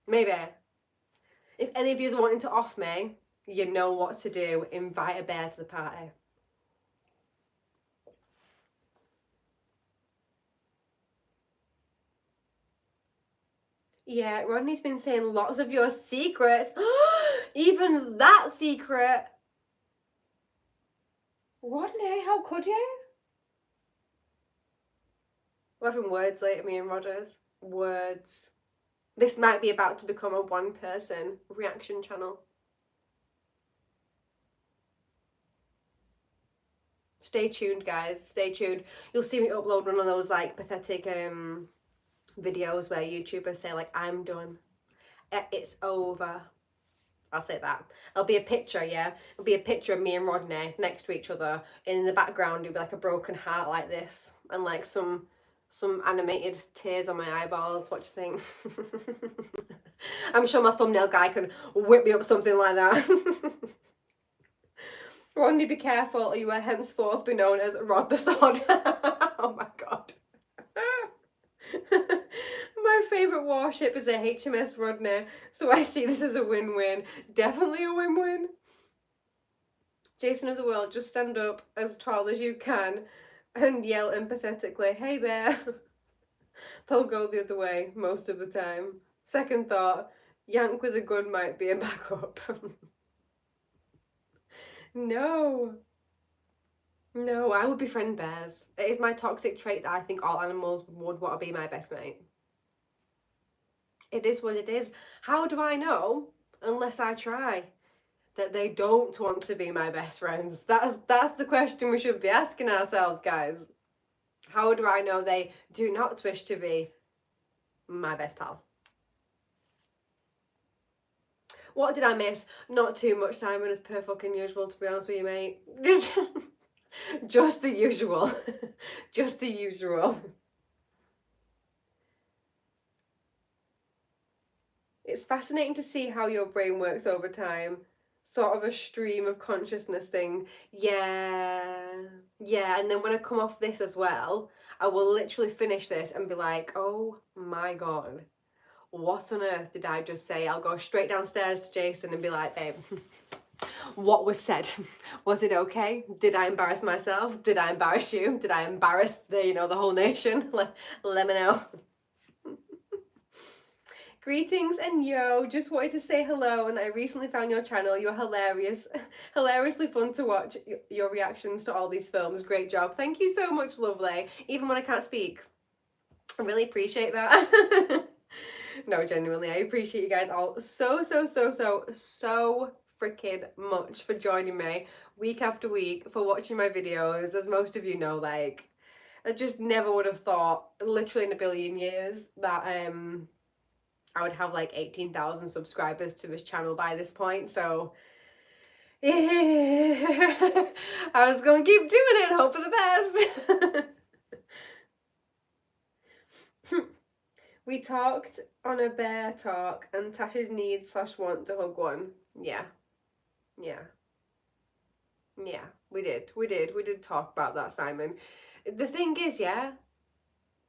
Maybe. If any of you are wanting to off me, you know what to do. Invite a bear to the party. Yeah, Rodney's been saying lots of your secrets. Even that secret. Rodney, how could you? We're having words later, me and Rodders. Words. This might be about to become a one-person reaction channel. Stay tuned, guys. Stay tuned. You'll see me upload one of those like pathetic videos where YouTubers say like, I'm done. It's over. I'll say that. It'll be a picture, yeah? It'll be a picture of me and Rodney next to each other. And in the background, it'll be like a broken heart like this. And like some animated tears on my eyeballs. What do you think? I'm sure my thumbnail guy can whip me up something like that. Rodney, be careful, or you will henceforth be known as Rod the Sod. Oh my god. My favourite warship is the HMS Rodney, so I see this as a win-win. Definitely a win-win. Jason of the World, just stand up as tall as you can and yell empathetically, hey bear. They'll go the other way most of the time. Second thought, yank with a gun might be a backup. No. No, I would befriend bears. It is my toxic trait that I think all animals would want to be my best mate. It is what it is. How do I know, unless I try, that they don't want to be my best friends? That's the question we should be asking ourselves, guys. How do I know they do not wish to be my best pal? What did I miss? Not too much, Simon, as per fucking usual, to be honest with you, mate. Just the usual. Just the usual. It's fascinating to see how your brain works over time. Sort of a stream of consciousness thing. Yeah. Yeah, and then when I come off this as well, I will literally finish this and be like, oh my god, what on earth did I just say? I'll go straight downstairs to Jason and be like, babe, what was said? Was it okay? Did I embarrass myself? Did I embarrass you? Did I embarrass the whole nation? Let me know. Greetings and yo, just wanted to say hello and I recently found your channel. You're hilarious. Hilariously fun to watch your reactions to all these films. Great job. Thank you so much, lovely. Even when I can't speak. I really appreciate that. No, genuinely, I appreciate you guys all so freaking much for joining me week after week, for watching my videos. As most of you know, like, I just never would have thought, literally in a billion years, that I would have like 18,000 subscribers to this channel by this point, so I was gonna keep doing it and hope for the best. We talked on a bear talk and Tasha's need/want to hug one. Yeah. Yeah. Yeah, we did talk about that, Simon. The thing is, yeah,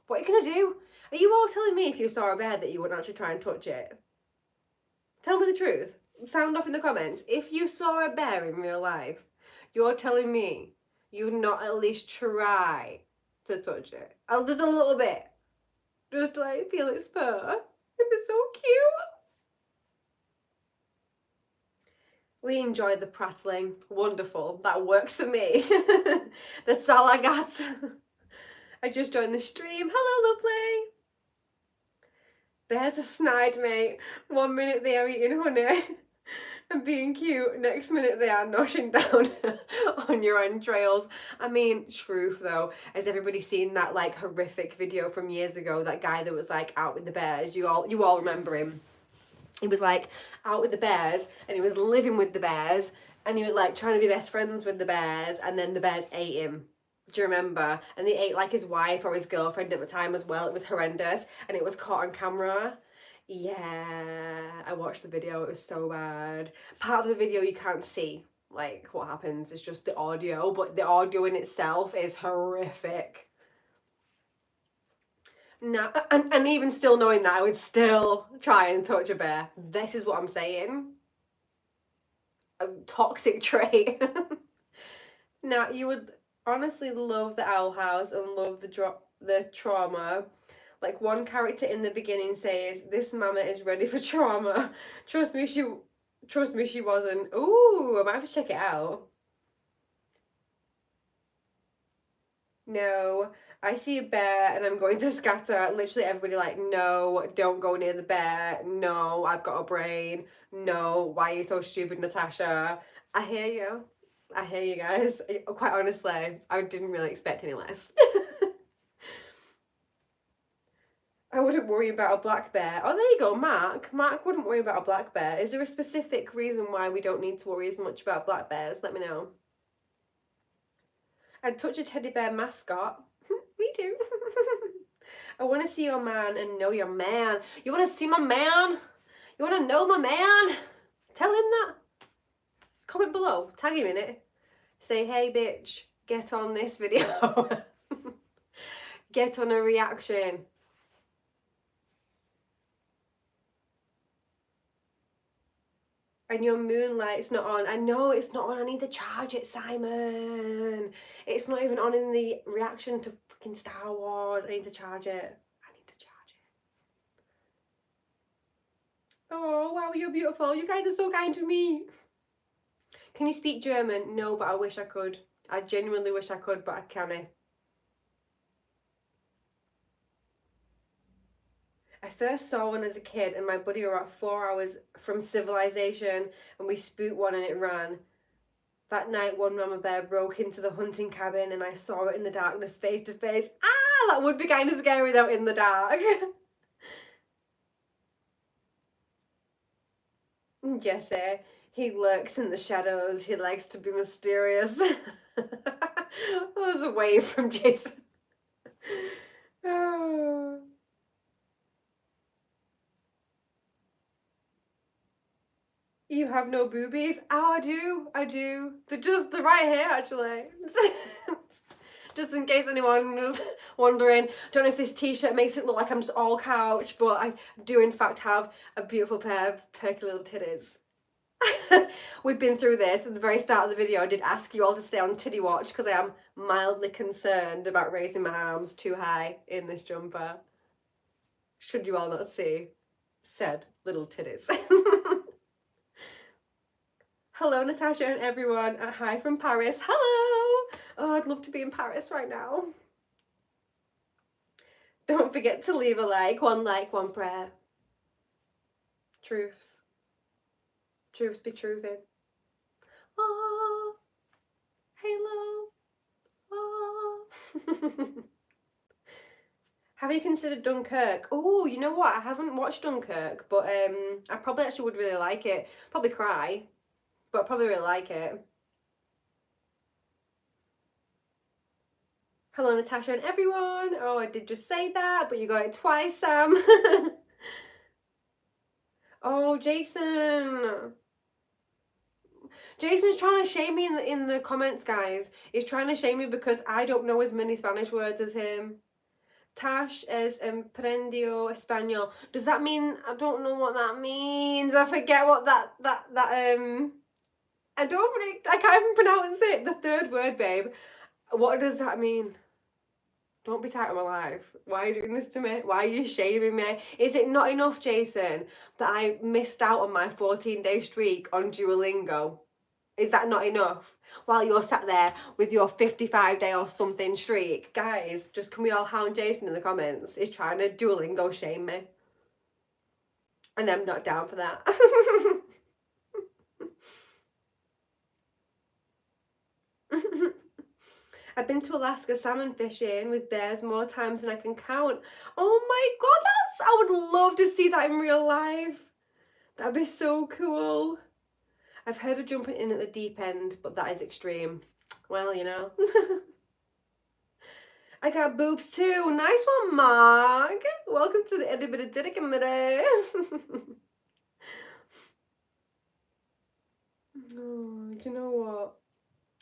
what are you gonna do? Are you all telling me if you saw a bear that you wouldn't actually try and touch it? Tell me the truth. Sound off in the comments. If you saw a bear in real life, you're telling me you would not at least try to touch it. I'll just a little bit. Just like feel its fur. It'd be so cute. We enjoyed the prattling. Wonderful. That works for me. That's all I got. I just joined the stream. Hello, lovely. Bears are snide, mate. 1 minute they are eating honey and being cute. Next minute they are noshing down on your entrails. I mean, truth though. Has everybody seen that like horrific video from years ago? That guy that was like out with the bears. You all remember him. He was like out with the bears and he was living with the bears and he was like trying to be best friends with the bears and then the bears ate him. Do you remember? And they ate like his wife or his girlfriend at the time as well. It was horrendous and it was caught on camera. Yeah, I watched the video. It was so bad. Part of the video you can't see, like what happens is just the audio, but the audio in itself is horrific. No, and even still knowing that, I would still try and touch a bear. This is what I'm saying. A toxic trait. Now, you would honestly love the owl house and love the trauma. Like one character in the beginning says, "This mama is ready for trauma." Trust me, she wasn't. Ooh, I might have to check it out. No, I see a bear and I'm going to scatter. Literally everybody like, no, don't go near the bear. No, I've got a brain. No, why are you so stupid, Natasha? I hear you. I hear you guys. Quite honestly, I didn't really expect any less. I wouldn't worry about a black bear. Oh, there you go, Mark. Mark wouldn't worry about a black bear. Is there a specific reason why we don't need to worry as much about black bears? Let me know. I'd touch a teddy bear mascot. Me too. I want to see your man and know your man. You want to see my man? You want to know my man? Tell him that. Comment below. Tag him in it. Say, hey, bitch, get on this video. Get on a reaction. And your moonlight's not on. I know it's not on. I need to charge it, Simon. It's not even on in the reaction to freaking Star Wars. I need to charge it. I need to charge it. Oh, wow, you're beautiful. You guys are so kind to me. Can you speak German? No, but I wish I could. I genuinely wish I could, but I can't. I first saw one as a kid and my buddy were at 4 hours from civilization and we spooked one and it ran. That night one mama bear broke into the hunting cabin and I saw it in the darkness face to face. Ah, that would be kind of scary though in the dark. Jesse, he lurks in the shadows. He likes to be mysterious. There's a wave from Jason. Oh. You have no boobies? Oh, I do. They're right here, actually. Just in case anyone was wondering. Don't know if this t-shirt makes it look like I'm just all couch, but I do in fact have a beautiful pair of perky little titties. We've been through this. At the very start of the video, I did ask you all to stay on titty watch because I am mildly concerned about raising my arms too high in this jumper. Should you all not see said little titties. Hello, Natasha and everyone. Hi from Paris. Hello! Oh, I'd love to be in Paris right now. Don't forget to leave a like, one prayer. Truths. Truths be truthing. Ah, Halo. Ah. Have you considered Dunkirk? Oh, you know what? I haven't watched Dunkirk, but I probably actually would really like it. Probably cry, but I probably really like it. Hello, Natasha and everyone. Oh, I did just say that, but you got it twice, Sam. Oh, Jason. Jason's trying to shame me in the comments, guys. He's trying to shame me because I don't know as many Spanish words as him. Tash es emprendió español. Does that mean, I don't know what that means. I forget what I can't even pronounce it. The third word, babe. What does that mean? Don't be tight on my life. Why are you doing this to me? Why are you shaming me? Is it not enough, Jason, that I missed out on my 14-day streak on Duolingo? Is that not enough? While you're sat there with your 55-day or something streak. Guys, just can we all hound Jason in the comments? He's trying to Duolingo shame me. And I'm not down for that. I've been to Alaska salmon fishing with bears more times than I can count. Oh my god, I would love to see that in real life. That'd be so cool. I've heard of jumping in at the deep end, but that is extreme. Well, you know. I got boobs too. Nice one, Mark. Welcome to the Itty Bitty Titty Committee. Oh, do you know what?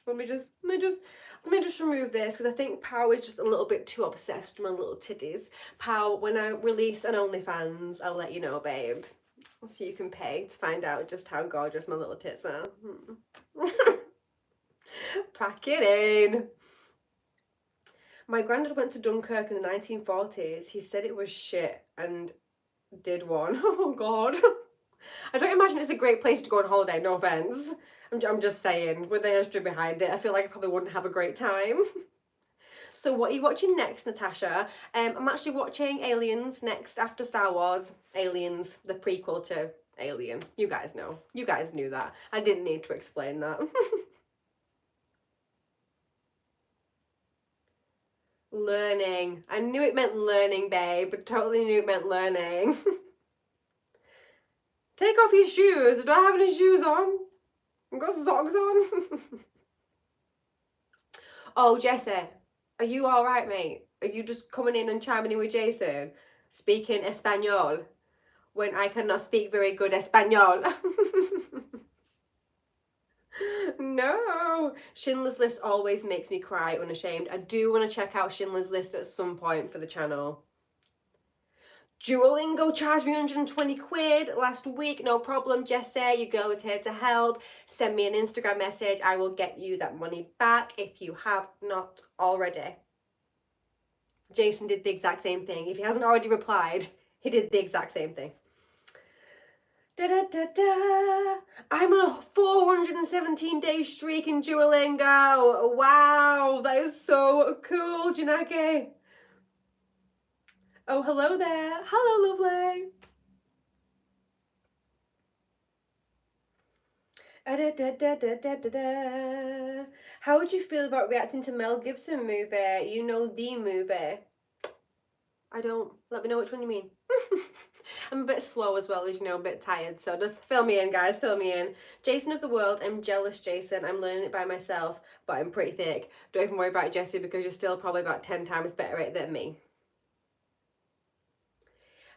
Let me just remove this because I think Pow is just a little bit too obsessed with my little titties. Pow, when I release an OnlyFans, I'll let you know, babe. So you can pay to find out just how gorgeous my little tits are. Pack it in. My granddad went to Dunkirk in the 1940s. He said it was shit and did one. Oh god. I don't imagine it's a great place to go on holiday, no offence. I'm just saying, with the history behind it, I feel like I probably wouldn't have a great time. So what are you watching next, Natasha? I'm actually watching Aliens next after Star Wars. Aliens, the prequel to Alien. You guys know. You guys knew that. I didn't need to explain that. Learning. I knew it meant learning, babe. I totally knew it meant learning. Take off your shoes. Do I have any shoes on? I've got socks on. Oh, Jesse, are you alright, mate? Are you just coming in and chiming in with Jason? Speaking Espanol when I cannot speak very good Espanol. No. Schindler's List always makes me cry unashamed. I do want to check out Schindler's List at some point for the channel. Duolingo charged me 120 quid last week. No problem, Jesse. Your girl is here to help. Send me an Instagram message. I will get you that money back if you have not already. Jason did the exact same thing. If he hasn't already replied, he did the exact same thing. Da, da, da, da. I'm on a 417-day streak in Duolingo. Wow, that is so cool, Janaki. Oh, hello there. Hello, lovely. How would you feel about reacting to Mel Gibson movie? You know, the movie. I don't. Let me know which one you mean. I'm a bit slow as well, as you know, a bit tired. So just fill me in, guys. Fill me in. Jason of the world. I'm jealous, Jason. I'm learning it by myself, but I'm pretty thick. Don't even worry about it, Jessie, because you're still probably about 10 times better at it than me.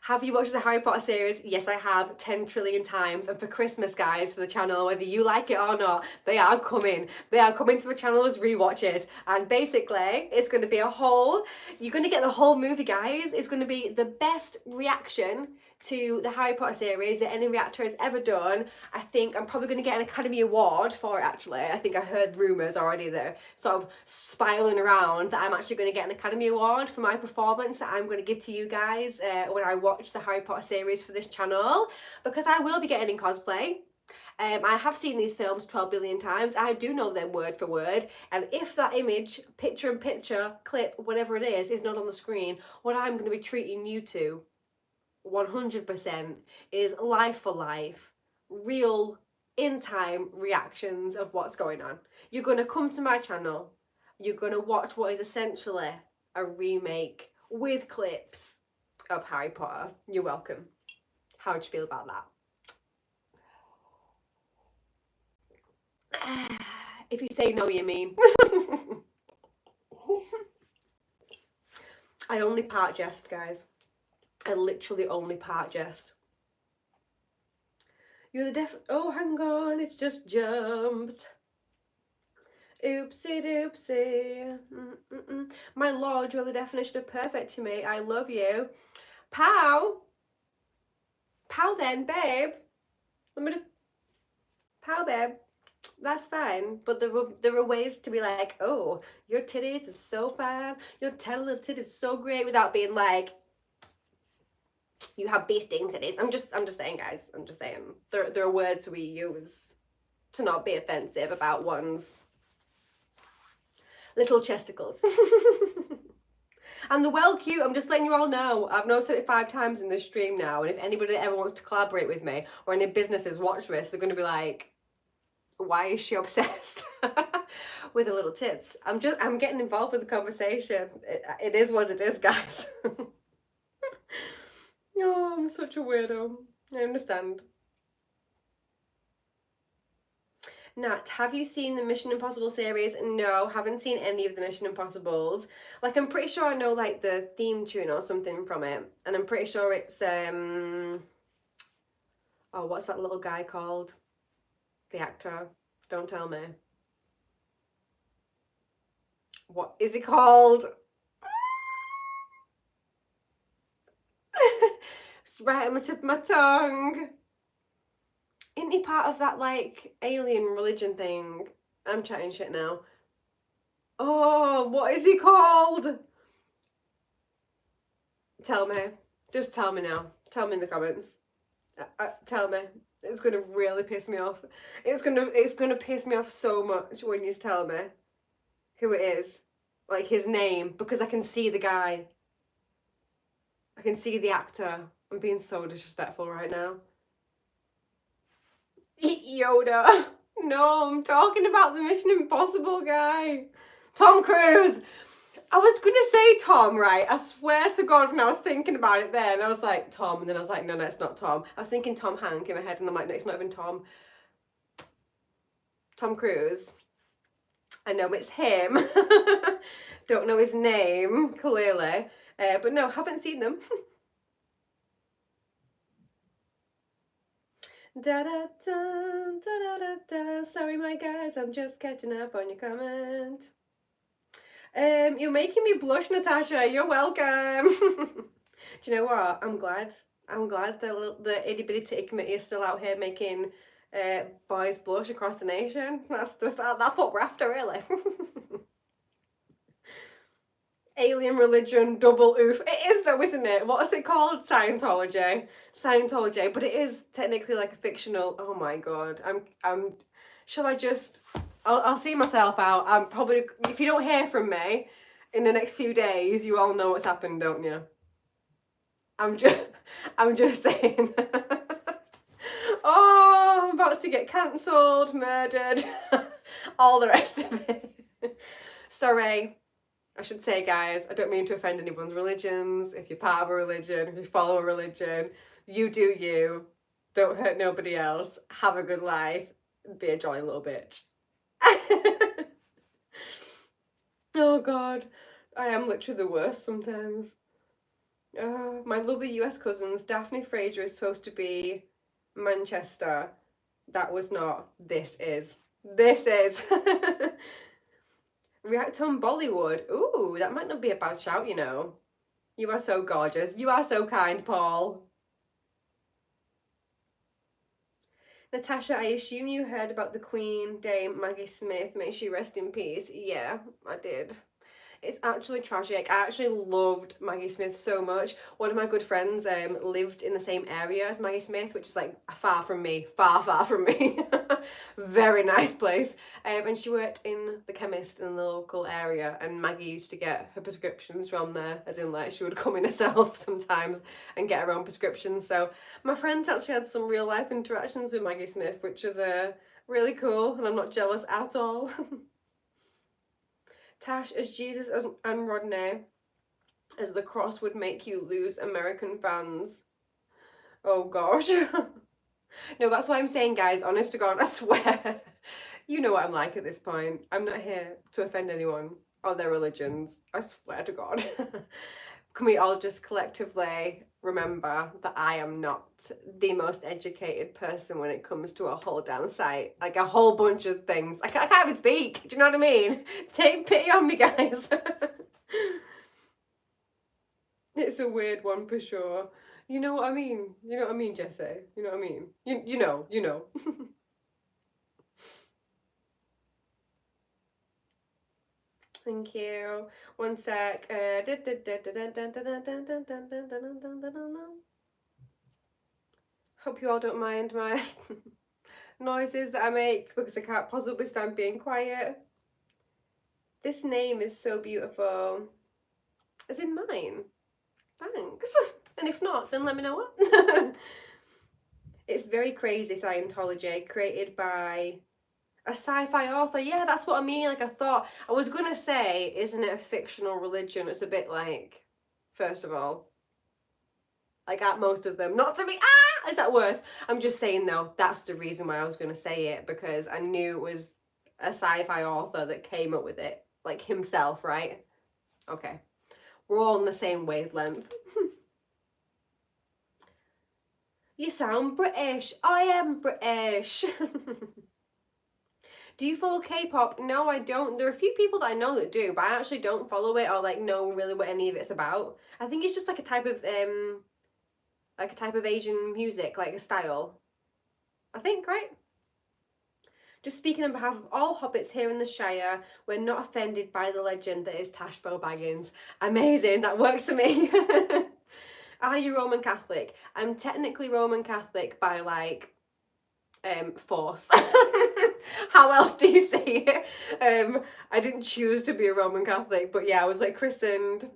Have you watched the Harry Potter series? Yes, I have 10 trillion times. And for Christmas, guys, for the channel, whether you like it or not, they are coming. They are coming to the channel as rewatches. And basically, it's going to be you're going to get the whole movie, guys. It's going to be the best reaction to the Harry Potter series that any reactor has ever done. I think I'm probably going to get an Academy Award for it, actually. I think I heard rumours already that are sort of spiraling around that I'm actually going to get an Academy Award for my performance that I'm going to give to you guys when I watch the Harry Potter series for this channel, because I will be getting in cosplay. I have seen these films 12 billion times. I do know them word for word. And if that image, picture in picture, clip, whatever it is not on the screen, what I'm going to be treating you to 100% is life for life, real in-time reactions of what's going on. You're going to come to my channel, you're going to watch what is essentially a remake with clips of Harry Potter. You're welcome. How would you feel about that? If you say no, you mean. I only part jest, guys. I literally only part jest. You're the oh, hang on, it's just jumped. Oopsie doopsie. My lord, you're the definition of perfect to me. I love you. Pow. Pow then, babe. Let me just... Pow, babe. That's fine. But there are ways to be like, oh, your titties is so fine. Your tiny little titties is so great, without being like, you have bee sting titties. I'm just saying, guys. I'm just saying. There are words we use to not be offensive about one's little chesticles. And they're well cute. I'm just letting you all know. I've now said it 5 times in this stream now, and if anybody ever wants to collaborate with me, or any businesses watch this, they're going to be like, why is she obsessed with her little tits? I'm getting involved with the conversation. It is what it is, guys. Oh, I'm such a weirdo. I understand. Nat, have you seen the Mission Impossible series? No, haven't seen any of the Mission Impossibles. Like, I'm pretty sure I know, like, the theme tune or something from it. And I'm pretty sure it's, oh, what's that little guy called? The actor. Don't tell me. What is it called? It's right on the tip of my tongue. Isn't he part of that like alien religion thing? I'm chatting shit now. Oh, what is he called? Tell me. Just tell me now. Tell me in the comments. Tell me. It's gonna really piss me off. It's gonna piss me off so much when you tell me who it is, like his name, because I can see the guy. I can see the actor. I'm being so disrespectful right now. Yoda. No, I'm talking about the Mission Impossible guy. Tom Cruise. I was gonna say Tom, right? I swear to God, when I was thinking about it then, I was like, Tom, and then I was like, no, it's not Tom. I was thinking Tom Hanks in my head, and I'm like, no, it's not even Tom. Tom Cruise. I know it's him. Don't know his name, clearly. But no, haven't seen them. Da da da da da da. Sorry, my guys, I'm just catching up on your comment. You're making me blush, Natasha. You're welcome. Do you know what? I'm glad. I'm glad the itty bitty titty committee is still out here making boys blush across the nation. That's what we're after, really. Alien religion, double oof. It is though, isn't it? What is it called? Scientology. Scientology, but it is technically like a fictional. Oh my god. I'm. Shall I just? I'll see myself out. I'm probably. If you don't hear from me in the next few days, you all know what's happened, don't you? I'm just. I'm just saying. Oh, I'm about to get cancelled, murdered, all the rest of it. Sorry. I should say, guys, I don't mean to offend anyone's religions. If you're part of a religion, if you follow a religion, you do you. Don't hurt nobody else. Have a good life. Be a jolly little bitch. Oh, God. I am literally the worst sometimes. My lovely US cousins, Daphne Fraser is supposed to be Manchester. That was not. This is. This is. React on Bollywood. Ooh, that might not be a bad shout, you know. You are so gorgeous. You are so kind, Paul. Natasha, I assume you heard about the Queen, Dame Maggie Smith. May she rest in peace. Yeah, I did. It's actually tragic. I actually loved Maggie Smith so much. One of my good friends lived in the same area as Maggie Smith, which is like far from me, far from me. Very nice place. And she worked in the chemist in the local area, and Maggie used to get her prescriptions from there, as in like she would come in herself sometimes and get her own prescriptions. So my friends actually had some real life interactions with Maggie Smith, which is really cool, and I'm not jealous at all. Tash, as Jesus and Rodney, as the cross would make you lose American fans. Oh gosh. No, that's why I'm saying, guys, honest to God, I swear. You know what I'm like at this point. I'm not here to offend anyone or their religions. I swear to God. Can we all just collectively remember that I am not the most educated person when it comes to a whole damn site? Like a whole bunch of things. I can't even speak. Do you know what I mean? Take pity on me, guys. It's a weird one for sure. You know what I mean? You know what I mean, Jesse? You know what I mean? You know. Thank you. One sec. Hope you all don't mind my noises that I make because I can't possibly stand being quiet. This name is so beautiful. As in mine. Thanks. And if not, then let me know what. It's very crazy Scientology, created by a sci-fi author. Yeah, that's what I mean. Like I was gonna say, isn't it a fictional religion? It's a bit like, first of all, like at most of them, not to be, is that worse? I'm just saying though, that's the reason why I was gonna say it, because I knew it was a sci-fi author that came up with it, like himself, right? Okay. We're all on the same wavelength. You sound British. I am British. Do you follow K-pop? No, I don't. There are a few people that I know that do, but I actually don't follow it or like know really what any of it's about. I think it's just like a type of Asian music, like a style. I think, right? Just speaking on behalf of all hobbits here in the Shire, we're not offended by the legend that is Tashbo Baggins. Amazing, that works for me. Are you Roman Catholic? I'm technically Roman Catholic by like force. How else do you say it? I didn't choose to be a Roman Catholic, but yeah, I was like christened.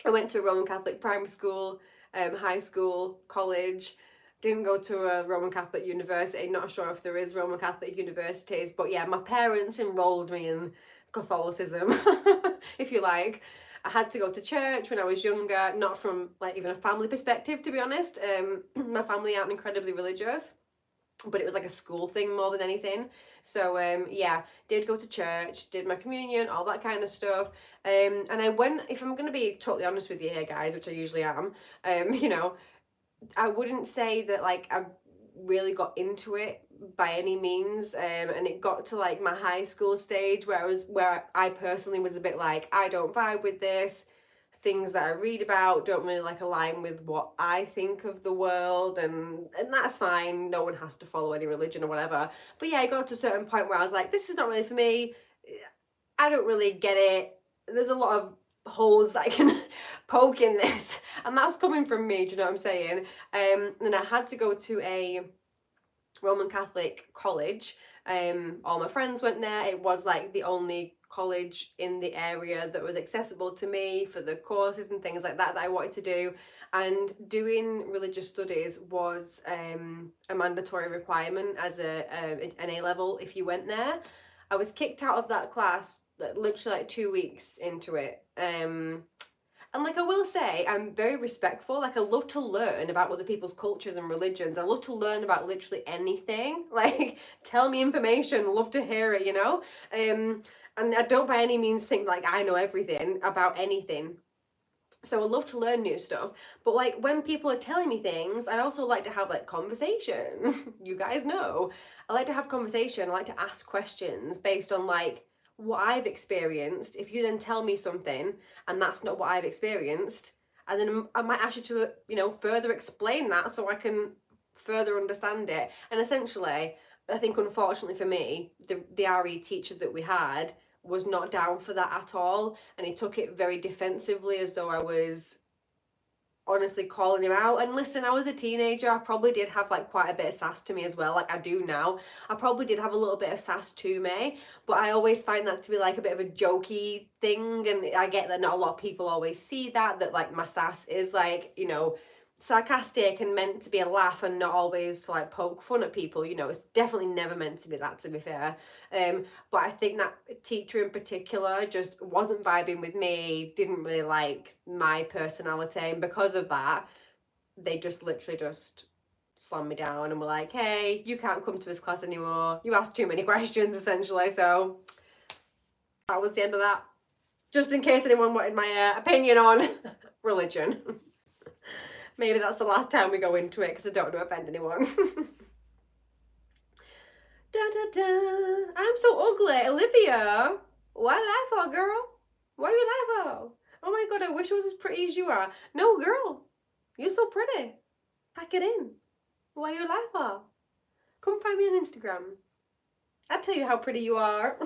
I went to a Roman Catholic primary school, high school, college. Didn't go to a Roman Catholic university. Not sure if there is Roman Catholic universities, but yeah, my parents enrolled me in Catholicism, if you like. I had to go to church when I was younger, not from like even a family perspective, to be honest. My family aren't incredibly religious, but it was like a school thing more than anything. So yeah, did go to church, did my communion, all that kind of stuff. And I went, if I'm going to be totally honest with you here, guys, which I usually am, you know, I wouldn't say that like I really got into it by any means, and it got to like my high school stage where I personally was a bit like, I don't vibe with this. Things that I read about don't really like align with what I think of the world, and that's fine. No one has to follow any religion or whatever. But yeah, I got to a certain point where I was like, this is not really for me. I don't really get it. There's a lot of holes that I can poke in this, and that's coming from me, do you know what I'm saying? And I had to go to a Roman Catholic college. All my friends went there. It was like the only college in the area that was accessible to me for the courses and things like that that I wanted to do. And doing religious studies was a mandatory requirement as an A level if you went there. I was kicked out of that class literally like 2 weeks into it. And like I will say, I'm very respectful. Like I love to learn about other people's cultures and religions. I love to learn about literally anything. Like tell me information, love to hear it, you know? And I don't by any means think like I know everything about anything. So I love to learn new stuff. But like when people are telling me things, I also like to have like conversation. You guys know. I like to have conversation. I like to ask questions based on like what I've experienced. If you then tell me something and that's not what I've experienced, and then I might ask you to, you know, further explain that so I can further understand it. And essentially, I think unfortunately for me, the RE teacher that we had was not down for that at all, and he took it very defensively as though I was honestly calling him out. And listen, I was a teenager. I probably did have like quite a bit of sass to me as well, like I do now. I probably did have a little bit of sass to me, but I always find that to be like a bit of a jokey thing, and I get that not a lot of people always see that like my sass is like, you know, sarcastic and meant to be a laugh and not always to like poke fun at people. You know, it's definitely never meant to be that, to be fair. But I think that teacher in particular just wasn't vibing with me, didn't really like my personality, and because of that, they just literally just slammed me down and were like, hey, you can't come to this class anymore, you asked too many questions, essentially. So that was the end of that, just in case anyone wanted my opinion on religion. Maybe that's the last time we go into it because I don't want to offend anyone. Da da da. I'm so ugly, Olivia. Why laugh at, girl? Why you laugh at? Oh my god, I wish I was as pretty as you are. No, girl, you're so pretty. Pack it in. Why you laugh at? Come find me on Instagram. I'll tell you how pretty you are.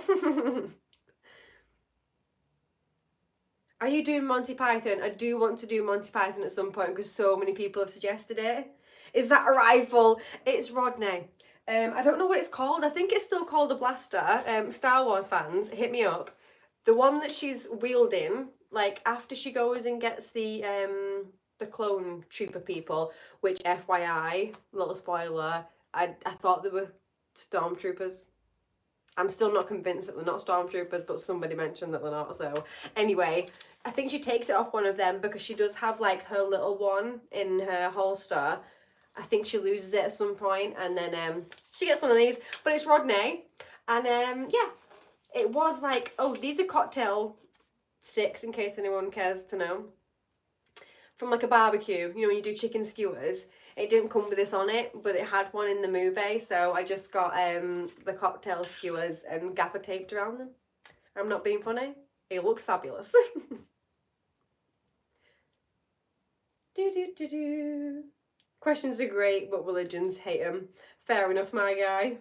Are you doing Monty Python? I do want to do Monty Python at some point because so many people have suggested it. Is that a rifle? It's Rodney. I don't know what it's called. I think it's still called a blaster. Star Wars fans, hit me up. The one that she's wielding, like after she goes and gets the clone trooper people, which FYI, little spoiler, I thought they were stormtroopers. I'm still not convinced that they're not stormtroopers, but somebody mentioned that they're not. So anyway, I think she takes it off one of them because she does have like her little one in her holster. I think she loses it at some point, and then she gets one of these. But it's Rodney, and yeah, it was like, oh, these are cocktail sticks in case anyone cares to know. From like a barbecue, you know, when you do chicken skewers, It didn't come with this on it, but it had one in the movie, so I just got the cocktail skewers and gaffer taped around them. I'm not being funny. It looks fabulous. do do do do. Questions are great, but religions hate them. Fair enough, my guy.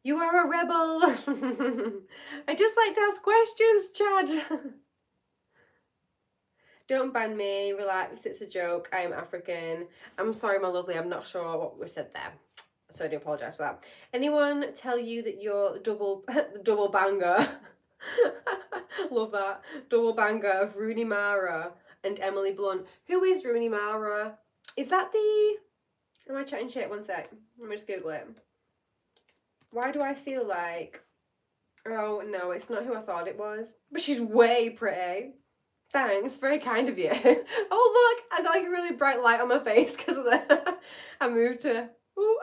You are a rebel. I just like to ask questions, Chad. Don't ban me, relax, it's a joke. I am African. I'm sorry, my lovely, I'm not sure what we said there. So I do apologise for that. Anyone tell you that you're the double banger? Love that. Double banger of Rooney Mara and Emily Blunt. Who is Rooney Mara? Is that the... Am I chatting shit? One sec. Let me just Google it. Why do I feel like... Oh, no, it's not who I thought it was. But she's way pretty. Thanks, very kind of you. Oh, look, I got like a really bright light on my face because of that. I moved to... Ooh.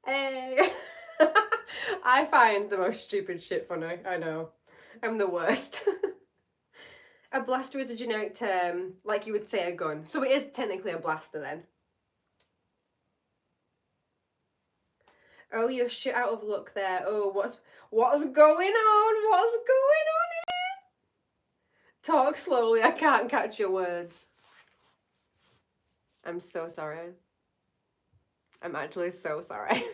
Hey. I find the most stupid shit funny, I know. I'm the worst. A blaster is a generic term, like you would say a gun. So it is technically a blaster then. Oh, you're shit out of luck there. Oh, what's going on? What's going on here? Talk slowly, I can't catch your words. I'm so sorry. I'm actually so sorry.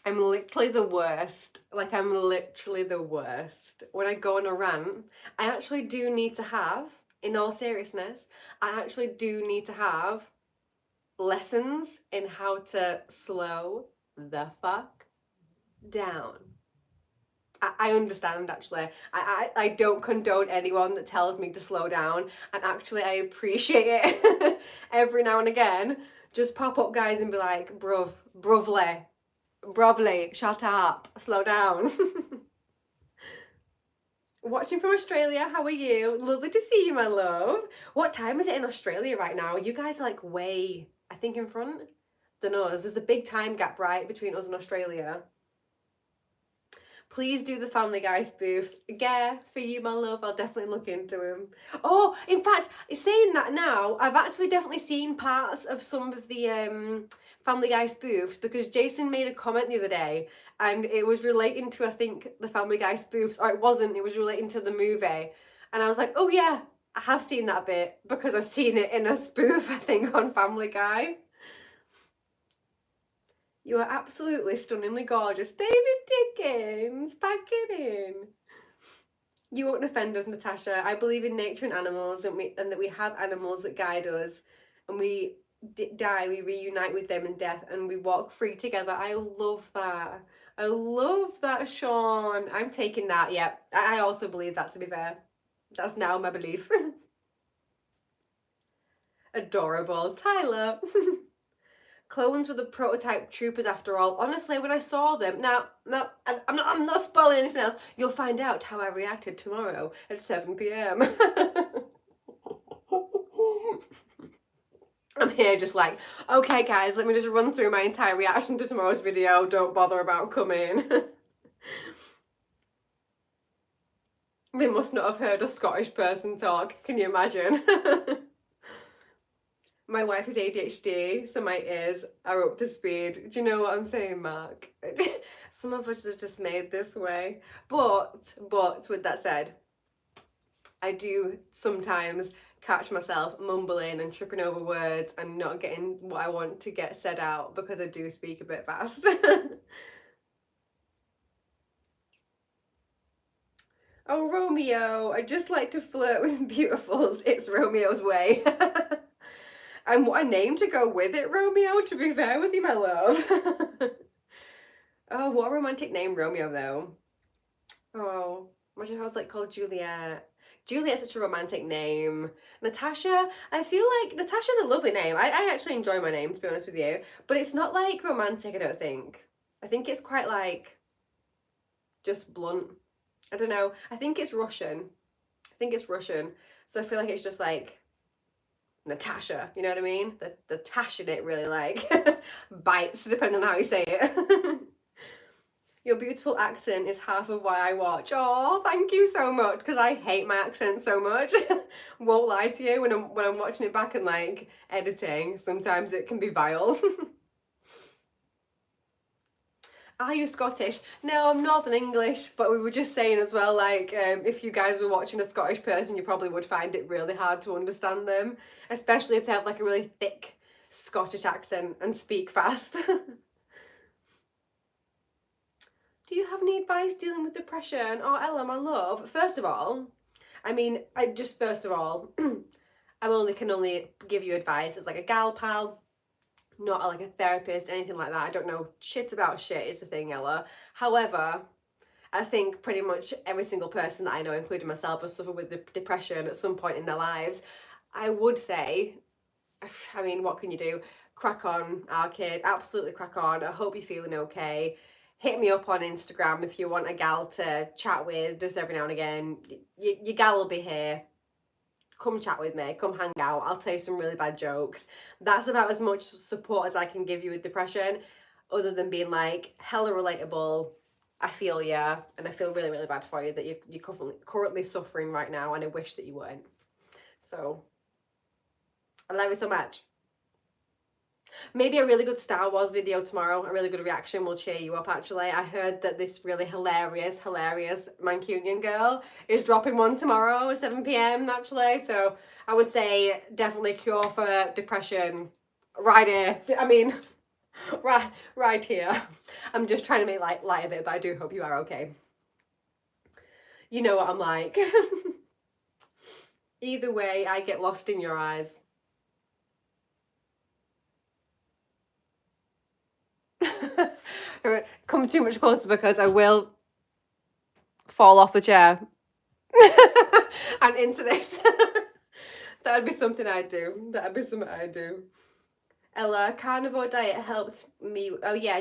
I'm literally the worst. Like, I'm literally the worst. When I go on a rant, I actually do need to have, in all seriousness, I actually do need to have lessons in how to slow the fuck down. I understand, actually. I don't condone anyone that tells me to slow down, and actually I appreciate it every now and again. Just pop up, guys, and be like, brovly, shut up, slow down. Watching from Australia, how are you? Lovely to see you, my love. What time is it in Australia right now? You guys are like way, I think, in front than us. There's a big time gap, right, between us and Australia. Please do the Family Guy spoofs. Yeah, for you, my love, I'll definitely look into them. Oh, in fact, saying that now, I've actually definitely seen parts of some of the Family Guy spoofs because Jason made a comment the other day and it was relating to, I think, the Family Guy spoofs, or it wasn't, it was relating to the movie. And I was like, oh yeah, I have seen that bit because I've seen it in a spoof, I think, on Family Guy. You are absolutely stunningly gorgeous. David Dickens, pack it in. You won't offend us, Natasha. I believe in nature and animals, and that we have animals that guide us, and we die, we reunite with them in death, and we walk free together. I love that. I love that, Sean. I'm taking that. Yeah, I also believe that. To be fair, that's now my belief. Adorable, Tyler. Clones were the prototype troopers after all. Honestly, when I saw them, I'm not spoiling anything else. You'll find out how I reacted tomorrow at 7 p.m. I'm here just like, okay guys, let me just run through my entire reaction to tomorrow's video. Don't bother about coming. They must not have heard a Scottish person talk. Can you imagine? My wife is ADHD, so my ears are up to speed. Do you know what I'm saying, Mark? Some of us are just made this way. But with that said, I do sometimes catch myself mumbling and tripping over words and not getting what I want to get said out because I do speak a bit fast. Oh, Romeo, I just like to flirt with beautifuls. It's Romeo's way. And what a name to go with it, Romeo, to be fair with you, my love. Oh, what a romantic name, Romeo, though. Oh, imagine if I was like called Juliet. Juliet's such a romantic name. Natasha, I feel like Natasha's a lovely name. I actually enjoy my name, to be honest with you. But it's not like romantic, I don't think. I think it's quite like just blunt. I don't know. I think it's Russian. So I feel like it's just like Natasha, you know what I mean? The tash in it really like bites, depending on how you say it. Your beautiful accent is half of why I watch. Oh, thank you so much, because I hate my accent so much. Won't lie to you, when I'm watching it back and like editing, sometimes it can be vile. Are you Scottish? No, I'm Northern English, but we were just saying as well, like, if you guys were watching a Scottish person, you probably would find it really hard to understand them, especially if they have like a really thick Scottish accent and speak fast. Do you have any advice dealing with depression? Oh, Ella, my love. First of all, I mean, first of all, can only give you advice as like a gal pal, not like a therapist, anything like that. I don't know shit about shit is the thing, Ella. However, I think pretty much every single person that I know, including myself, has suffered with depression at some point in their lives. I would say, I mean, what can you do? Crack on, our kid. Absolutely crack on. I hope you're feeling okay. Hit me up on Instagram if you want a gal to chat with, just every now and again. Your gal will be here. Come chat with me. Come hang out. I'll tell you some really bad jokes. That's about as much support as I can give you with depression, other than being like hella relatable. I feel ya, and I feel really, really bad for you that you're currently suffering right now, and I wish that you weren't. So, I love you so much. Maybe a really good Star Wars video tomorrow, a really good reaction will cheer you up actually. I heard that this really hilarious Mancunian girl is dropping one tomorrow at 7 p.m. actually. So I would say definitely cure for depression right here. I mean, right here. I'm just trying to make light of it, but I do hope you are okay. You know what I'm like. Either way, I get lost in your eyes. Come too much closer because I will fall off the chair and into this. That'd be something I'd do. That'd be something I'd do. Ella, carnivore diet helped me. Oh yeah,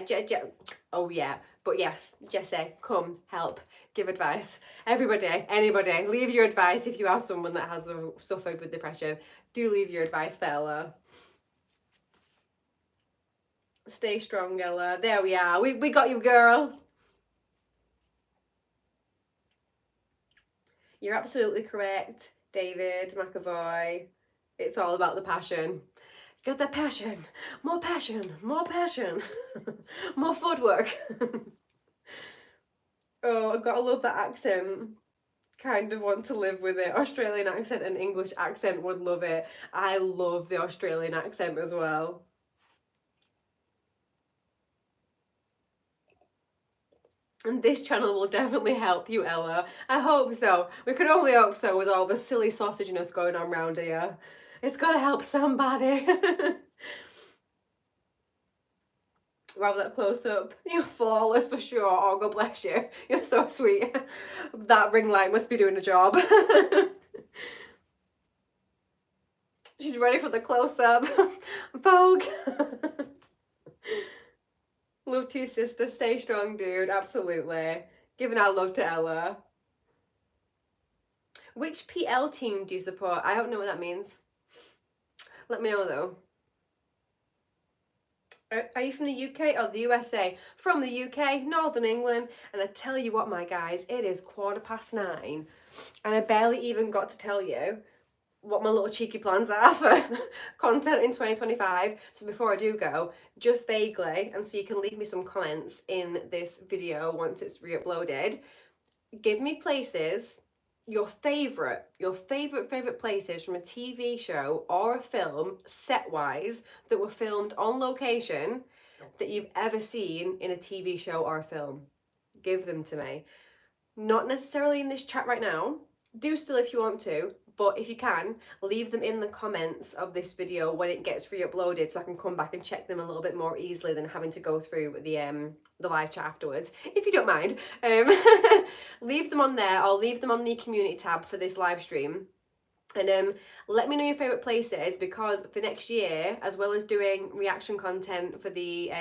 oh yeah. But yes, Jessie, come help, give advice. Everybody, anybody, leave your advice if you are someone that has suffered with depression. Do leave your advice for Ella. Stay strong, Ella. There we are. We got you, girl. You're absolutely correct, David McAvoy. It's all about the passion. Got that passion. More passion. More passion. More footwork. Oh, I've got to love that accent. Kind of want to live with it. Australian accent and English accent, would love it. I love the Australian accent as well. And this channel will definitely help you, Ella. I hope so. We can only hope so with all the silly sausaginess going on around here. It's got to help somebody. Rather that close up. You're flawless for sure. Oh, God bless you. You're so sweet. That ring light must be doing a job. She's ready for the close up. Vogue. Love to you, sister. Stay strong, dude. Absolutely. Giving our love to Ella. Which PL team do you support? I don't know what that means. Let me know though. Are you from the UK or the USA? From the UK, Northern England. And I tell you what, my guys, it is 9:15. And I barely even got to tell you what my little cheeky plans are for content in 2025. So before I do go, just vaguely, and so you can leave me some comments in this video once it's re-uploaded, give me places, your favorite places from a TV show or a film, set-wise, that were filmed on location that you've ever seen in a TV show or a film. Give them to me. Not necessarily in this chat right now. Do still if you want to, but if you can, leave them in the comments of this video when it gets re-uploaded so I can come back and check them a little bit more easily than having to go through the live chat afterwards, if you don't mind. Leave them on there, or leave them on the community tab for this live stream. And let me know your favourite places, because for next year, as well as doing reaction content for the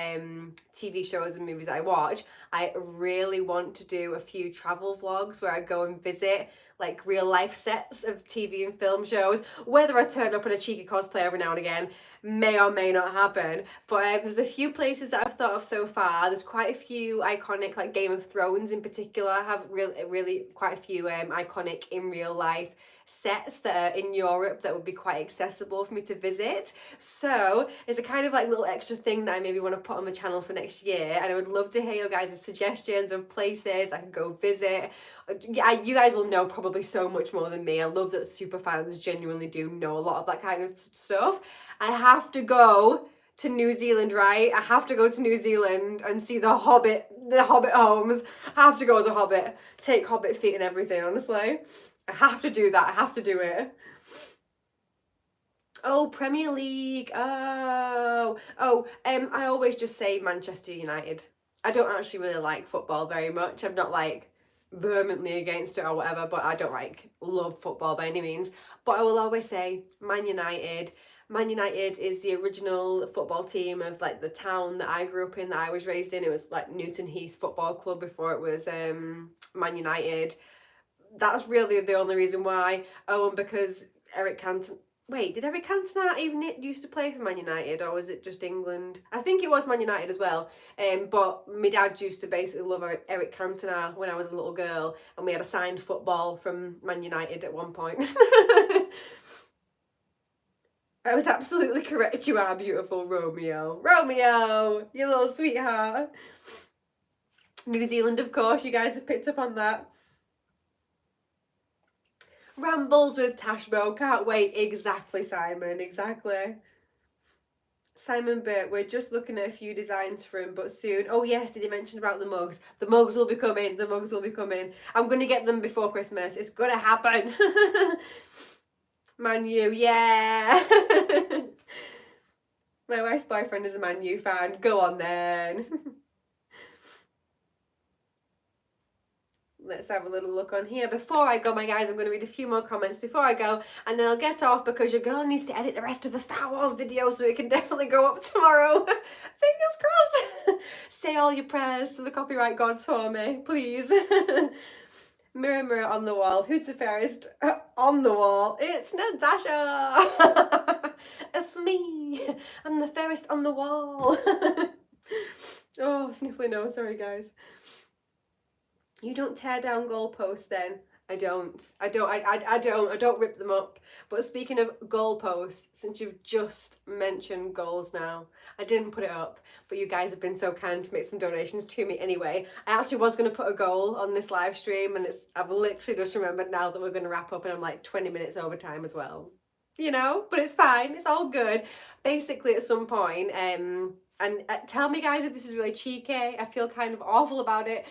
TV shows and movies that I watch, I really want to do a few travel vlogs where I go and visit like real life sets of TV and film shows. Whether I turn up in a cheeky cosplay every now and again may or may not happen. But there's a few places that I've thought of so far. There's quite a few iconic, like Game of Thrones in particular, have really quite a few iconic in real life sets that are in Europe that would be quite accessible for me to visit. So it's a kind of like little extra thing that I maybe want to put on the channel for next year, and I would love to hear your guys' suggestions of places I can go visit. Yeah, you guys will know probably so much more than me. I love that super fans genuinely do know a lot of that kind of stuff. I have to go to New Zealand, right? I have to go to New Zealand and see the Hobbit homes. I have to go as a Hobbit, take Hobbit feet and everything, honestly. I have to do that. I have to do it. Oh, Premier League. I always just say Manchester United. I don't actually really like football very much. I'm not like vehemently against it or whatever, but I don't like love football by any means. But I will always say Man United. Man United is the original football team of like the town that I grew up in, that I was raised in. It was like Newton Heath Football Club before it was Man United. That's really the only reason why. Oh, and because Eric Cantona. Wait, did Eric Cantona even used to play for Man United, or was it just England? I think it was Man United as well. But my dad used to basically love Eric Cantona when I was a little girl, and we had a signed football from Man United at one point. I was absolutely correct. You are beautiful, Romeo. Romeo, you little sweetheart. New Zealand, of course. You guys have picked up on that. Rambles with Tashbo, can't wait. Exactly, Simon, exactly. Simon Burt, we're just looking at a few designs for him, but soon. Oh yes, did he mention about the mugs? The mugs will be coming, the mugs will be coming. I'm going to get them before Christmas, it's going to happen. Man U, yeah. My wife's boyfriend is a Man U fan, go on then. Let's have a little look on here. Before I go, my guys, I'm going to read a few more comments before I go, and then I'll get off because your girl needs to edit the rest of the Star Wars video so it can definitely go up tomorrow. Fingers crossed. Say all your prayers to the copyright gods for me, please. Mirror, mirror on the wall, who's the fairest on the wall? It's Natasha. It's me. I'm the fairest on the wall. Oh, sniffly nose, sorry guys. You don't tear down goalposts then? I don't. I don't rip them up. But speaking of goalposts, since you've just mentioned goals now, I didn't put it up, but you guys have been so kind to make some donations to me anyway. I actually was going to put a goal on this live stream, and I've literally just remembered now that we're going to wrap up and I'm like 20 minutes over time as well. You know, but it's fine. It's all good. Basically, at some point, and tell me guys if this is really cheeky. I feel kind of awful about it.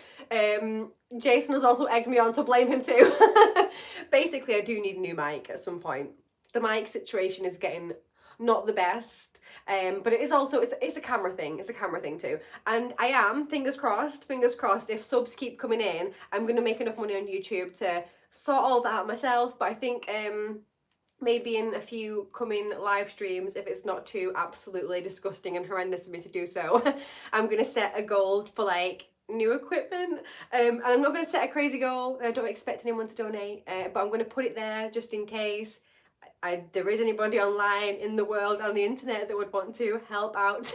Jason has also egged me on to blame him too. Basically, I do need a new mic at some point. The mic situation is getting not the best, but it is also, it's a camera thing. It's a camera thing too. And I am, fingers crossed, if subs keep coming in, I'm going to make enough money on YouTube to sort all that out myself. But I think maybe in a few coming live streams, if it's not too absolutely disgusting and horrendous of me to do so, I'm going to set a goal for like new equipment, and I'm not going to set a crazy goal. I don't expect anyone to donate, but I'm going to put it there just in case there is anybody online in the world, on the internet, that would want to help out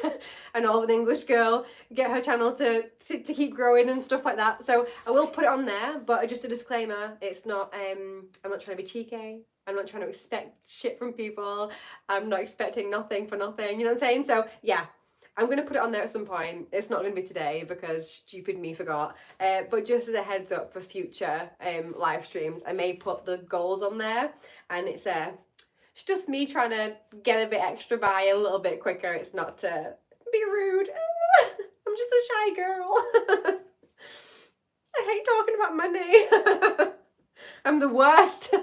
a Northern English girl get her channel to keep growing and stuff like that. So I will put it on there, but just a disclaimer, it's not, I'm not trying to be cheeky. I'm not trying to expect shit from people. I'm not expecting nothing for nothing, you know what I'm saying? So yeah, I'm going to put it on there at some point. It's not going to be today because stupid me forgot. But just as a heads up for future live streams, I may put the goals on there, and it's just me trying to get a bit extra by a little bit quicker. It's not to be rude. I'm just a shy girl. I hate talking about money. I'm the worst.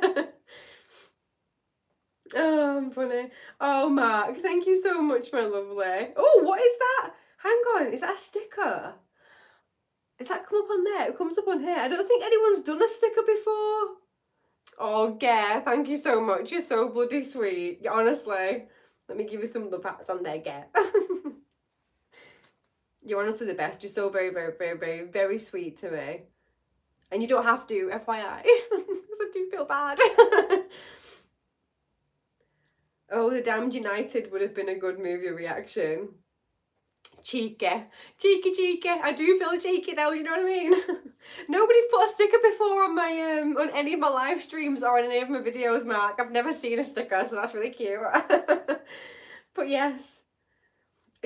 Oh, I'm funny. Oh, Mark, thank you so much, my lovely. Oh, what is that? Hang on, is that a sticker? Is that come up on there? It comes up on here. I don't think anyone's done a sticker before. Oh, Gare, thank you so much. You're so bloody sweet. Honestly. Let me give you some of the pats on there, Gare. You're honestly the best. You're so very, very, very, very, very sweet to me. And you don't have to, FYI. Because I do feel bad. Oh, The Damned United would have been a good movie reaction. Cheeky. Cheeky, cheeky. I do feel cheeky though, you know what I mean? Nobody's put a sticker before on my on any of my live streams or on any of my videos, Mark. I've never seen a sticker, so that's really cute. But yes.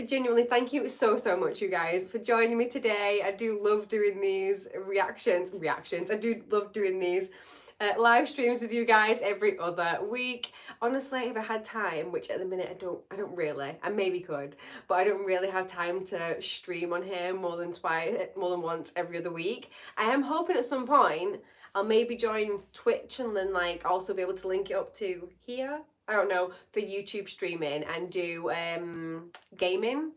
Genuinely, thank you so, so much, you guys, for joining me today. I do love doing these reactions. I do love doing these live streams with you guys every other week. Honestly, if I had time, which at the minute I don't really, I maybe could, but I don't really have time to stream on here more than once every other week. I am hoping at some point I'll maybe join Twitch and then like also be able to link it up to here. I don't know, for YouTube streaming and do gaming.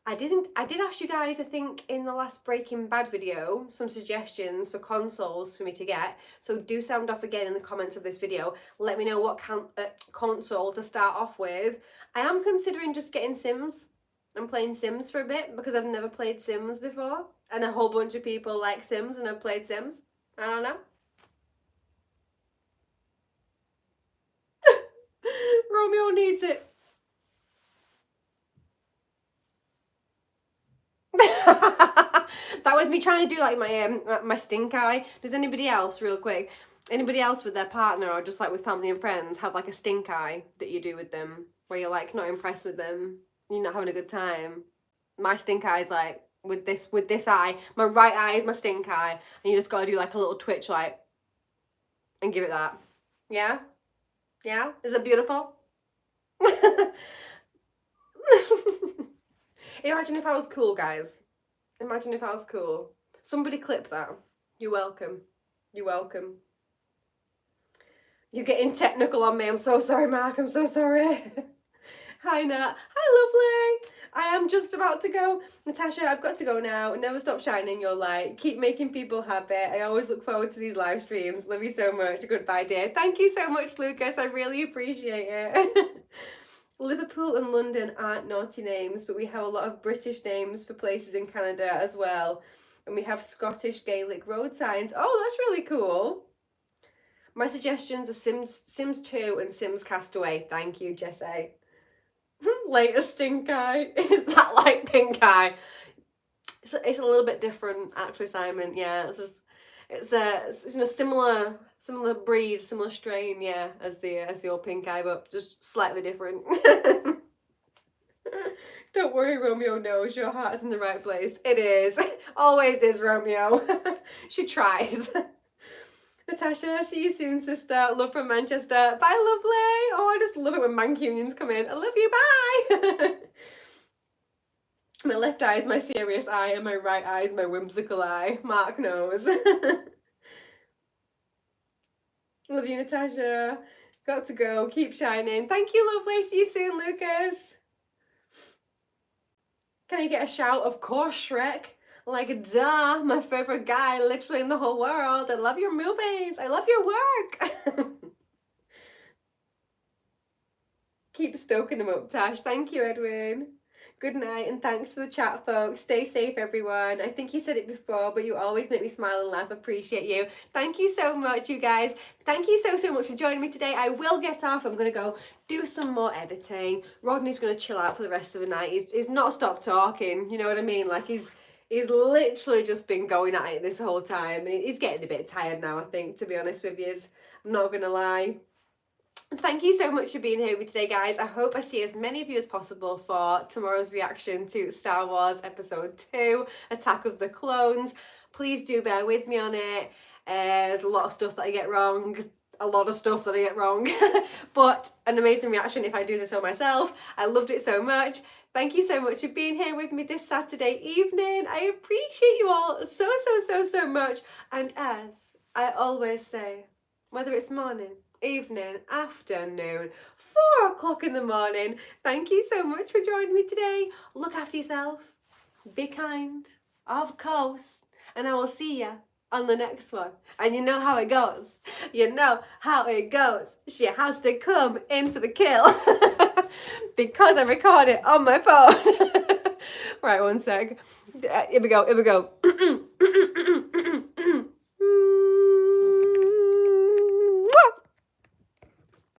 I did ask you guys, I think, in the last Breaking Bad video, some suggestions for consoles for me to get. So do sound off again in the comments of this video. Let me know what console to start off with. I am considering just getting Sims. I'm playing Sims for a bit because I've never played Sims before. And a whole bunch of people like Sims and have played Sims. I don't know. Romeo needs it. That was me trying to do like my stink eye. Does anybody else, real quick, anybody else with their partner or just like with family and friends have like a stink eye that you do with them where you're like not impressed with them, you're not having a good time? My stink eye is like with this eye, my right eye is my stink eye, and you just gotta do like a little twitch like and give it that. Yeah? Yeah? Is it beautiful? Imagine if I was cool, guys. Imagine if I was cool. Somebody clip that. You're welcome. You're welcome. You're getting technical on me. I'm so sorry, Mark. I'm so sorry. Hi, Nat. Hi, lovely. I am just about to go. Natasha, I've got to go now. Never stop shining your light. Keep making people happy. I always look forward to these live streams. Love you so much. Goodbye, dear. Thank you so much, Lucas. I really appreciate it. Liverpool and London aren't naughty names, but we have a lot of British names for places in Canada as well. And we have Scottish Gaelic road signs. Oh, that's really cool. My suggestions are Sims 2 and Sims Castaway. Thank you, Jesse. Later stink eye. Is that like pink eye? It's a little bit different, actually, Simon. Yeah, it's just it's you know similar breed, similar strain, yeah, as the old pink eye, but just slightly different. Don't worry, Romeo knows your heart's in the right place. It is. Always is, Romeo. She tries. Natasha, see you soon, sister. Love from Manchester. Bye, lovely. Oh, I just love it when Mancunians come in. I love you. Bye. My left eye is my serious eye, and my right eye is my whimsical eye. Mark knows. Love you, Natasha. Got to go. Keep shining. Thank you, lovely. See you soon, Lucas. Can I get a shout? Of course, Shrek. Like, duh, my favorite guy literally in the whole world. I love your movies. I love your work. Keep stoking them up, Tash. Thank you, Edwin. Good night and thanks for the chat, folks. Stay safe, everyone. I think you said it before, but you always make me smile and laugh. Appreciate you. Thank you so much, you guys. Thank you so, so much for joining me today. I will get off. I'm going to go do some more editing. Rodney's going to chill out for the rest of the night. He's not stopped talking. You know what I mean? Like, he's literally just been going at it this whole time. And he's getting a bit tired now, I think, to be honest with you. I'm not going to lie. Thank you so much for being here with me today, guys. I hope I see as many of you as possible for tomorrow's reaction to Star Wars Episode 2, Attack of the Clones. Please do bear with me on it. There's a lot of stuff that I get wrong. But an amazing reaction if I do this on myself. I loved it so much. Thank you so much for being here with me this Saturday evening. I appreciate you all so, so, so, so much. And as I always say, whether it's morning, evening, afternoon, 4 o'clock in the morning, thank you so much for joining me today. Look after yourself. Be kind, of course. And I will see ya on the next one. And you know how it goes. You know how it goes. She has to come in for the kill. Because I record it on my phone. Right, one sec. Here we go, here we go.